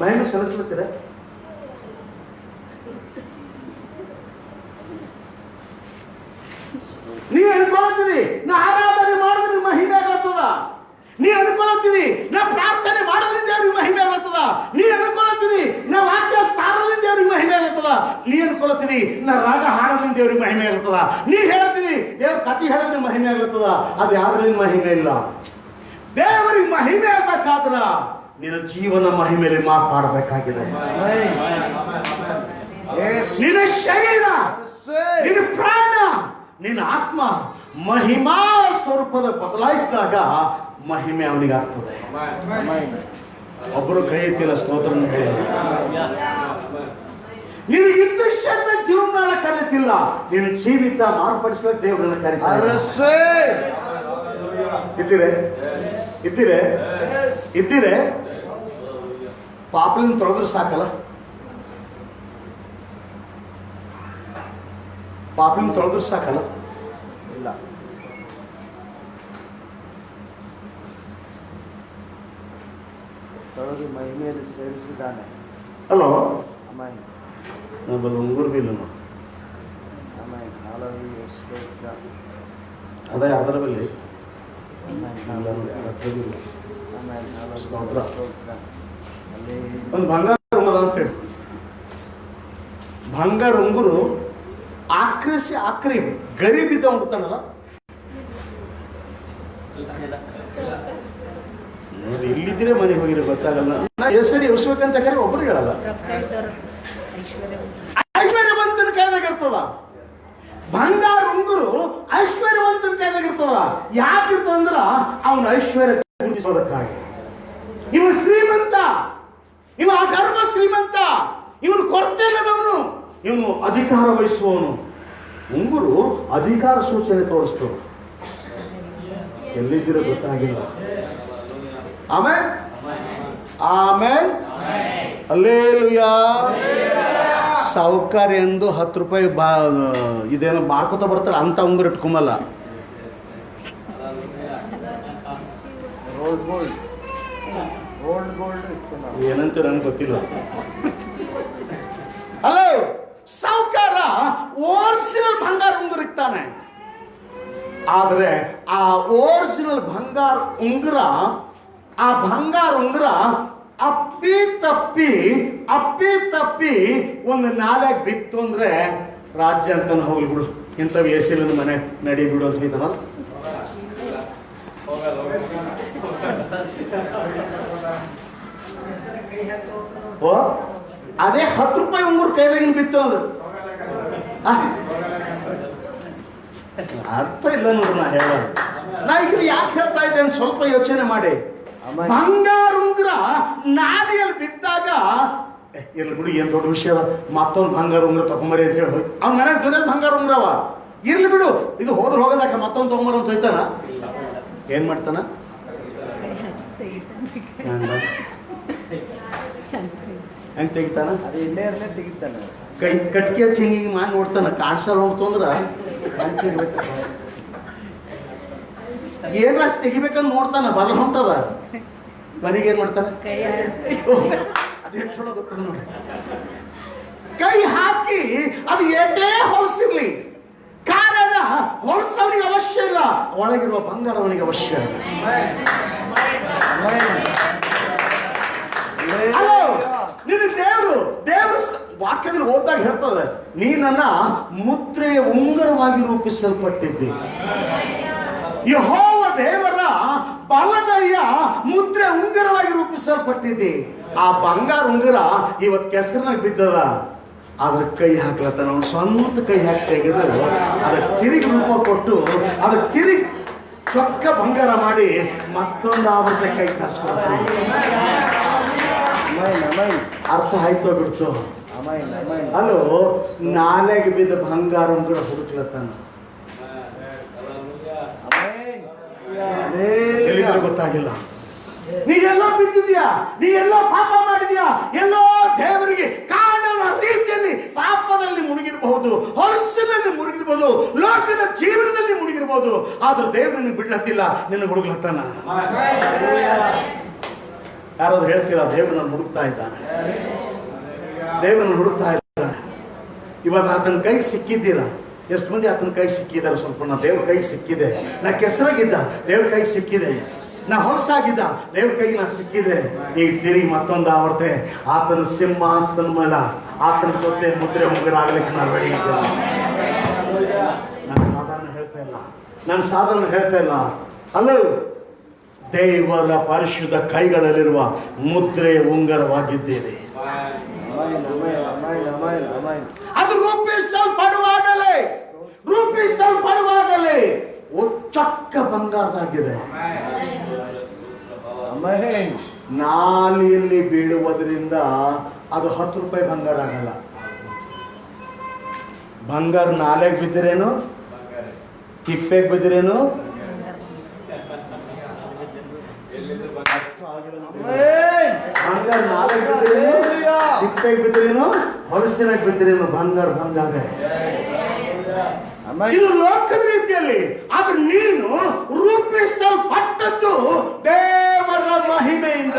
ಮಹಿಮೆ ಸಲ್ಲಿಸ್ಲತ್ತೀರ? ನೀವು ಅನ್ಕೊಳತ್ತೀರಿ ನಾ ಆರಾಧನೆ ಮಾಡಿದ್ರೆ ಮಹಿಮೆ ಆಗ್ಲತ್ತದ. ನೀ ಅನ್ಕೊಳತ್ತೀರಿ ನಾ ಪ್ರಾರ್ಥನೆ ಮಾಡೋದ್ರಿಂದ ಅವ್ರಿಗೆ ಮಹಿಮೆ ಆಗ್ಲತ್ತದ. ನೀ ಅನ್ಕೊಳತ್ತೀರಿ ನಾ ವಾಕ್ಯ ಸಾರೋದ್ರಿಂದ ಅವ್ರಿಗೆ ಮಹಿಮೆ ಆಗ್ಲತ್ತದ. ನೀ ಅನ್ಕೊಳತ್ತೀರಿ ನಾ ರಾಗ ಹಾಡೋದ್ರಿಂದ ಅವ್ರಿಗೆ ಮಹಿಮೆ ಆಗ್ಲತ್ತದ. ನೀ ಹೇಳ್ತೀರಿ ದೇವ್ರ ಕಥೆ ಹೇಳಿದ್ರೆ ಮಹಿಮೆ ಆಗ್ಲತ್ತದ. ಅದು ಯಾವ್ದ್ರಿಂದ ಮಹಿಮೆ ಇಲ್ಲ. ದೇವರಿಗೆ ಮಹಿಮೆ ಆಗ್ಬೇಕಾದ್ರ ನಿನ್ನ ಜೀವನ ಮಹಿಮೆಯಲ್ಲಿ ಮಾತಾಡಬೇಕಾಗಿದೆ. ನಿನ್ನ ಶರೀರ, ನಿನ್ನ ಪ್ರಾಣ, ನಿನ್ನ ಆತ್ಮ ಮಹಿಮಾ ಸ್ವರೂಪದ ಬದಲಾಯಿಸಿದಾಗ ಮಹಿಮೆ ಅವನಿಗೆ ಆಗ್ತದೆ. ಒಬ್ಬರು ಕೈ ಎತ್ತಿಲ್ಲ, ಸ್ತೋತ್ರನ ಹೇಳಿಲ್ಲ. ನೀನು ಇದ್ದಷ್ಟನ್ನ ಜೀವನ ಕಲಿತಿಲ್ಲ, ನಿನ್ನ ಜೀವಿತ ಮಾರ್ಪಡಿಸಲಿಕ್ಕೆ ದೇವರನ್ನ ಕರೀತಾರೆ. ಇದ್ದೀರೆ ಪಾಪಲಿನ ತೊಳೆದ್ರೆ ಸಾಕಲ್ಲ? ಪಾಪಲಿನ ತೊಳೆದ್ರೆ ಸಾಕಲ್ಲ? ಇಲ್ಲ. ತೊಳೆದು ಮಹಿಮೆಯಲ್ಲಿ ಸೇರಿಸಿದ್ದಾನೆ. ಅಲ್ಲೋ, ಅಮ್ಮಾಯಿ ನಮ್ಮಲ್ಲಿ ಉಂಗುರು ಬಿ ಇಲ್ಲ ನೋಡಿ. ಅಮ್ಮಾಯಿ ನಾಳವಿ ಎಷ್ಟು ಅದೇ ಅದರ ಬಲ್ಲಿ ಒಂದು ಬಂಗಾರ ಉಂಗುರ ಅಂತೇಳಿ, ಬಂಗಾರ ಉಂಗುರು ಆಕ್ರಿ ಗರಿ ಬಿದ್ದ ಹುಡ್ತಾನಲ್ಲ ನೋಡಿ. ಇಲ್ಲಿದ್ರೆ ಮನೆಗೆ ಹೋಗಿರೋ ಗೊತ್ತಾಗಲ್ಲ. ನಾ ಹೆಸರು ಎಬ್ಸ್ಬೇಕಂತ ಕರೆ ಒಬ್ರು ಹೇಳಲ್ಲ. ಐಶ್ವರ್ಯವಂತನ ಕೈದಾಗ ಇರ್ತದ ಬಂಗಾರ ಉಂಗುರು, ಐಶ್ವರ್ಯವಂತನ ಕೈದಾಗ ಇರ್ತದ. ಯಾಕಿರ್ತದಂದ್ರ ಅವನ ಐಶ್ವರ್ಯ ಗುರುತಿಸೋದಕ್ಕಾಗಿ. ಇವ ಶ್ರೀಮಂತ, ಇವ ಅಗರ್ಭ ಶ್ರೀಮಂತ, ಇವನು ಕೊರತೆ ಇಲ್ಲದವನು, ಇವನು ಅಧಿಕಾರ ವಹಿಸುವವನು. ಉಂಗುರು ಅಧಿಕಾರ ಸೂಚನೆ ತೋರಿಸ್ತದೆ. ಎಲ್ಲಿದ್ದೀರೋ ಗೊತ್ತಾಗಿಲ್ಲ. ಆಮೇಲೆ ಆಮೇಲೆ ಹಲ್ಲೆಲೂಯಾ. ಸಾವುಕಾರ ಎಂದು 10 ರೂಪಾಯಿ ಇದೇನೋ ಮಾರ್ಕೋತ ಬರ್ತಾರೆ ಅಂತ ಉಂಗುರ ಇಟ್ಕೊಂಬಲ್ಲ. ಏನಂತ ನಂಗೆ ಗೊತ್ತಿಲ್ಲ. ಹಲೋ, ಸಾವುಕಾರ ಒರಿಜಿನಲ್ ಬಂಗಾರ ಉಂಗುರ ಇರ್ತಾನೆ. ಆದ್ರೆ ಆ ಒರಿಜಿನಲ್ ಬಂಗಾರ ಉಂಗುರ, ಆ ಬಂಗಾರ ಉಂಗುರ ಅಪ್ಪಿ ತಪ್ಪಿ ಒಂದು ನಾಲ್ಕು ಬಿತ್ತು ಅಂದ್ರೆ ರಾಜ್ಯ ಅಂತ ಹೋಗ್ಲಿ ಬಿಡು, ಇಂಥವು ಎಸಿಲಿನ ಮನೆ ನಡಿ ಬಿಡು ಅಂತ ಹೇಳ್ತಾನ. ಓ, ಅದೇ 10 ರೂಪಾಯಿ ಉಂಗುರ ಕೈದಾಗಿನ ಬಿತ್ತು ಅಂದ್ರೆ ಅರ್ಥ ಇಲ್ಲ ನೋಡ್ರಿ. ನಾ ಹೇಳೋದು, ನಾ ಈಗ ಯಾಕೆ ಹೇಳ್ತಾ ಇದ್ದೇನೆ ಸ್ವಲ್ಪ ಯೋಚನೆ ಮಾಡಿ. ಬಂಗಾರ ಉಂಗುರ ನಾಲಿಯಲ್ಲಿ ಬಿದ್ದಾಗ ಇರ್ಲಿ ಬಿಡು, ಏನ್ ದೊಡ್ಡ ವಿಷಯ, ಮತ್ತೊಂದು ಬಂಗಾರ ಉಂಗುರ ತಗೊಂಬರಿ ಅಂತ ಹೇಳಿ ಹೋಯ್ತು. ಅವ್ನ ಮನೆಗೆ ದುನಿಯದ ಬಂಗಾರ ಉಂಗುರವ, ಇರ್ಲಿ ಬಿಡು, ಇದು ಹೋದ್ರೆ ಹೋಗೋದಾಕ ಮತ್ತೊಂದು ತಗೊಂಬರ ಅಂತ ಹೋಯ್ತಾನ. ಏನ್ ಮಾಡ್ತಾನ? ಹೆಂಗ್ ತೆಗಿತಾನ? ಅದು ಇಲ್ಲೇ ಇರಲೇ ತೆಗಿತಾನೆ. ಕೈ ಕಟ್ಕೆ ಚಿಂಗಿಗೆ ಮಾಡಿ ನೋಡ್ತಾನ, ಕಾಣಿಸಲ್ಲ ನೋಡ್ತಂದ್ರ ಏನ್ ತೆಗಿಬೇಕಂತ ನೋಡ್ತಾನ, ಬರಲ್ಲ ಹೊಂಟದ ಮನೆಗೆ. ಏನ್ ಮಾಡ್ತಾನ? ಅದೇನು ಚಲೋ ಗೊತ್ತದ ನೋಡಿ. ಕೈ ಹಾಕಿ ಅದು ಏಟೇ ಹೊಲಸಿರ್ಲಿ, ಕಾರಣ ಹೊಲಸವನಿಗೆ ಅವಶ್ಯ ಇಲ್ಲ, ಒಳಗಿರುವ ಬಂಗಾರ ಅವನಿಗೆ ಅವಶ್ಯ ಇಲ್ಲ. ಅಲೋ, ನಿನ್ನ ದೇವರು ವಾಕ್ಯದಲ್ಲಿ ಓದ್ದಾಗ ಹೇಳ್ತದೆ, ನೀ ನನ್ನ ಮುದ್ರೆಯ ಉಂಗುರವಾಗಿ ರೂಪಿಸಲ್ಪಟ್ಟಿದ್ದಿ. ಯೆಹೋವ ದೇವರ ಬಲಗೈಯ ಮುದ್ರೆ ಉಂಗುರವಾಗಿ ರೂಪಿಸಲ್ಪಟ್ಟಿದ್ದಿ. ಆ ಬಂಗಾರ ಉಂಗುರ ಇವತ್ತು ಕೆಸರಿನಾಗ ಬಿದ್ದದ, ಅದ್ರ ಕೈ ಹಾಕ್ಲತ್ತಾನ. ಅವ್ನು ಸ್ವಂತ ಕೈ ಹಾಕಿ ತೆಗೆದು ಅದಕ್ಕೆ ತಿರುಗಿ ರೂಪ ಕೊಟ್ಟು ಅದಕ್ಕೆ ತಿರುಗಿ ಚೊಕ್ಕ ಬಂಗಾರ ಮಾಡಿ ಮತ್ತೊಂದು ಆವೃತ್ತ ಕೈ ತರಿಸ್ಕೊಳ್ತೀನಿ. ಅರ್ಥ ಆಯ್ತೋ ಬಿಡ್ತು? ಅಲ್ಲೋ ನಾಲೆಗೆ ಬಿದ್ದ ಬಂಗಾರ ಉಂಗುರ ಹುಡುಕ್ಲತ್ತಾನ. ಎಲ್ಲಿದ್ರು ಗೊತ್ತಾಗಿಲ್ಲ. ನೀ ಎಲ್ಲೋ ಬಿದ್ದಿದ್ಯಾ, ನೀ ಎಲ್ಲೋ ಪಾಪ ಮಾಡಿದ್ಯಾ, ಎಲ್ಲೋ ದೇವರಿಗೆ ಕಾಣದ ರೀತಿಯಲ್ಲಿ ಪಾಪದಲ್ಲಿ ಮುಳುಗಿರಬಹುದು, ಹೊಲಸಿನಲ್ಲಿ ಮುಳುಗಿರಬಹುದು, ಲೋಕದ ಜೀವನದಲ್ಲಿ ಮುಳುಗಿರಬಹುದು. ಆದ್ರೆ ದೇವರನ್ನು ಬಿಡ್ಲತ್ತಿಲ್ಲ, ನಿನ್ನ ಹುಡುಗ್ಲತ್ತಾನ. ಯಾರಾದ್ರೂ ಹೇಳ್ತೀರಾ ದೇವರನ್ನು ಹುಡುಕ್ತಾ ಇದ್ದಾನೆ, ದೇವರನ್ನು ಹುಡುಕ್ತಾ ಇದ್ದಾನೆ. ಇವಾಗ ಆತನ ಕೈಗೆ ಸಿಕ್ಕಿದ್ದೀರಾ? ಎಷ್ಟು ಮಂದಿ ಆತನ ಕೈ ಸಿಕ್ಕಿದ್ದಾರೆ? ಸ್ವಲ್ಪ ನಾ ದೇವ್ರ ಕೈ ಸಿಕ್ಕಿದೆ, ನಾ ಕೆಸರಾಗಿದ್ದ ದೇವ್ರ ಕೈ ಸಿಕ್ಕಿದೆ, ನಾ ಹೊಲಸಾಗಿದ್ದ ದೇವ್ರ ಕೈಗೆ ನಾ ಸಿಕ್ಕಿದೆ. ಈಗ ತಿರುಗಿ ಮತ್ತೊಂದು ಆವರ್ತೆ ಆತನ ಸಿಂಹಾಸನ ಮೇಲೆ ಆತನ ಜೊತೆ ಮುದ್ರೆ ಮುಗ್ಗರಾಗ್ಲಿಕ್ಕೆ ನಾನು ರೆಡಿ ಇದ್ದೇನೆ. ನಾನು ಸಾಧಾರಣ ಹೇಳ್ತಾ ಇಲ್ಲ, ಅಲ್ಲೋ ದೇವರ ಪರಿಶುದ್ಧ ಕೈಗಳಲ್ಲಿರುವ ಮುದ್ರೆ ಉಂಗರವಾಗಿದ್ದೇವೆ. ಅದು ರೂಪಿಸಲ್ಪಡುವಾಗಲೇ ಚೊಕ್ಕ ಬಂಗಾರದಾಗಿದೆ. ನಾಲಿಯಲ್ಲಿ ಬೀಳುವುದರಿಂದ ಅದು 10 ರೂಪಾಯಿ ಬಂಗಾರ ಆಗಲ್ಲ. ಬಂಗಾರ ನಾಲೆಗೆ ಬಿದ್ದಿರೇನು, ತಿಪ್ಪೆಗೆ ಬಿದ್ದಿರೇನು, ಬಂಗಾರ ನಾಲೆಗೆ ಬಿದ್ದಿರೇನು, ತಿಪ್ಪೆಗೆ ಬಿದ್ದಿರೇನು, ಹೊಲಸಿನಾಗ ಬಿದ್ದಿರೇನು, ಬಂಗಾರ ಬಂಗಾರ. ಇದು ಲೋಕದ ರೀತಿಯಲ್ಲಿ. ಆದ್ರೆ ನೀನು ರೂಪಿಸಲ್ಪಟ್ಟದ್ದು ದೇವರ ಮಹಿಮೆಯಿಂದ,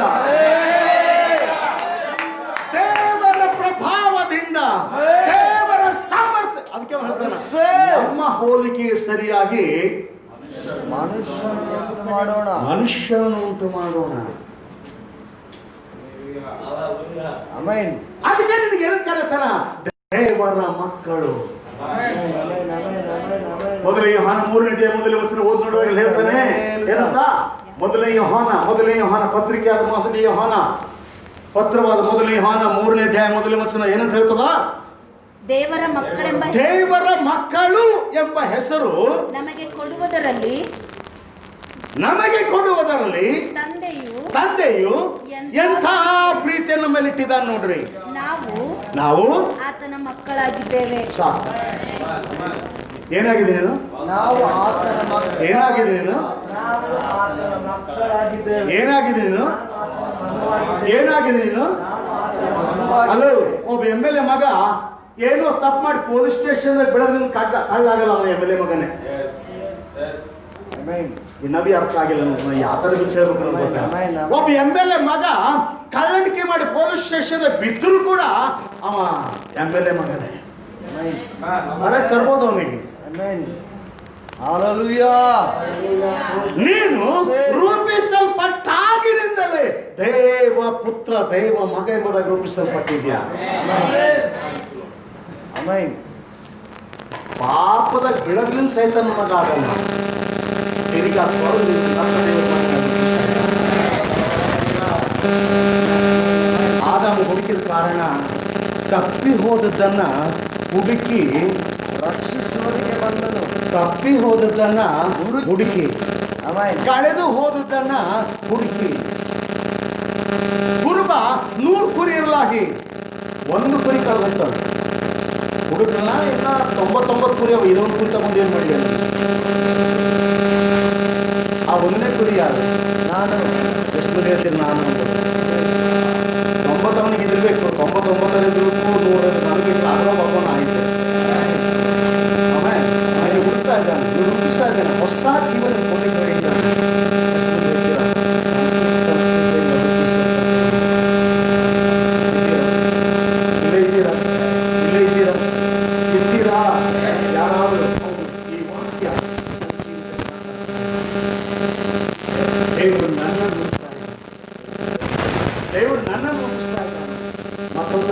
ದೇವರ ಪ್ರಭಾವದಿಂದ, ದೇವರ ಸಾಮರ್ಥ್ಯ. ಅದಕ್ಕೆ ಹೇಳ್ತಾನೆ, ನಮ್ಮ ಹೋಲಿಕೆಗೆ ಸರಿಯಾಗಿ ಮನುಷ್ಯನನ್ನು ಉಂಟು ಮಾಡೋಣ. ಅದಕ್ಕೆ ನಿನಗೆ ಏನು ಕರೆತನ? ದೇವರ ಮಕ್ಕಳು. ಮೊದಲನೇ ಯೋಹಾನ 3ನೇ ಮೊದಲನೇ ವಚನ ಓದಿ ನೋಡುವಾಗ ಹೇಳ್ತಾನೆ ಏನಂತ? ಮೊದಲನೇ ಯೋಹಾನ ಪತ್ರಿಕೆಯಾದ ಮೊದಲನೇ ಯೋಹಾನ ಪತ್ರವಾದ ಮೊದಲನೇ ಯೋಹಾನ 3ನೇ ಅಧ್ಯಾಯ 1ನೇ ವಚನ ಏನಂತ ಹೇಳ್ತದ? ದೇವರ ಮಕ್ಕಳು ಎಂಬ ಹೆಸರು ನಮಗೆ ಕೊಡುವುದರಲ್ಲಿ ತಂದೆಯು ಎಂಥ ಪ್ರೀತಿಯನ್ನು ಮೇಲೆ ಇಟ್ಟಿದ್ದಾನೆ ನೋಡ್ರಿ. ನಾವು ಆತನ ಮಕ್ಕಳಾಗಿದ್ದೇವೆ. ಸಾಕು. ಏನಾಗಿದೆ ನೀನು? ಏನಾಗಿದೆ ನೀನು? ಅಲ್ಲೋ ಒಬ್ಬ MLA ಮಗ ಏನೋ ತಪ್ಪು ಮಾಡಿ ಪೊಲೀಸ್ ಸ್ಟೇಷನ್ ಬೆಳೆದ್ರೆ ಕಳ್ಳಾಗಲ್ಲ. ಅವನ MLA ಮಗನೇ. ಈ ನಬಿ ಅರ್ಥ ಆಗಿಲ್ಲ ಯಾವ ತರ ಹೇಳ್ಬೇಕು. ಒಬ್ಬ MLA ಮಗ ಕಳ್ಳಣಿಕೆ ಮಾಡಿ ಪೊಲೀಸ್ ಸ್ಟೇಷನ್ ಬಿದ್ದರೂ ಕೂಡ ಅವ MLA ಮಗನೇ. ಅರೆ ತರ್ಬೋದು ಅವನಿಗೆ. ನೀನು ರೂಪಿಸಲ್ಪಟ್ಟಾಗಿನಿಂದಲೇ ದೇವ ಪುತ್ರ ದೇವ ಮಗ ಎಂಬುದಾಗಿ ರೂಪಿಸಲ್ಪಟ್ಟಿದ್ಯಾ. ಪಾಪದ ಗಿಡಗಳಿಂದ ಸಹಿತ ನಮಗಾಗಲ್ಲ. ಆದಾಮ ಹುಡುಕಿದ ಕಾರಣ ತಪ್ಪಿ ಹೋದದ್ದನ್ನ ಹುಡುಕಿ ರಕ್ಷಿಸುವುದಕ್ಕೆ ಬಂದನು. ತಪ್ಪಿ ಹೋದದ್ದನ್ನ ಹುಡುಕಿ, ಕಳೆದು ಹೋದದ್ದನ್ನ ಹುಡುಕಿ. ಕುರುಬ 100 ಕುರಿ ಇರಲಾಗಿ 1 ಕುರಿ ಕಳೆದಂತದ್ದು ಹುಡುಕಲ್ಲ. ಇಲ್ಲ 99 ಕುರಿ ಅವ, ಇದೊಂದು ಕುರಿ ತಗೊಂಡು ಏನ್ ಮಾಡಿ? ಆ 1ನೇ ಕುರಿ ಯಾರು? ನಾನು. ಎಷ್ಟು ಮಂದಿ ಹೇಳ್ತೀನಿ? ನಾನು 90 ಅವನಿಗೆ ಇದಿರ್ಬೇಕು, 99 ಇರಬೇಕು, 100 ನನಗೆ ಆದ್ರೂ ಭಗವಾನ್ ಆಯ್ತು. ಆಮೇಲೆ ನನಗೆ ಹುಡುಕ್ತಾ ಇದ್ದಾನೆ, ರೂಪಿಸ್ತಾ ಇದ್ದಾನೆ, ಹೊಸ ಜೀವನ ಕೊಡ್ಲಿಕ್ಕೆ ಹೇಳಿದ್ದಾನೆ. ಎಷ್ಟು ಮಂದಿ ಹೇಳ್ತೀರಾ? ಇದ್ದೀರಾ? ಯಾರಾದರೂ ಈ ವಾಕ್ಯ ದೇವರು ನನ್ನನ್ನು ರೂಪಿಸ್ತಾ ಇದ್ದಾನೆ. ಮತ್ತೊಂದು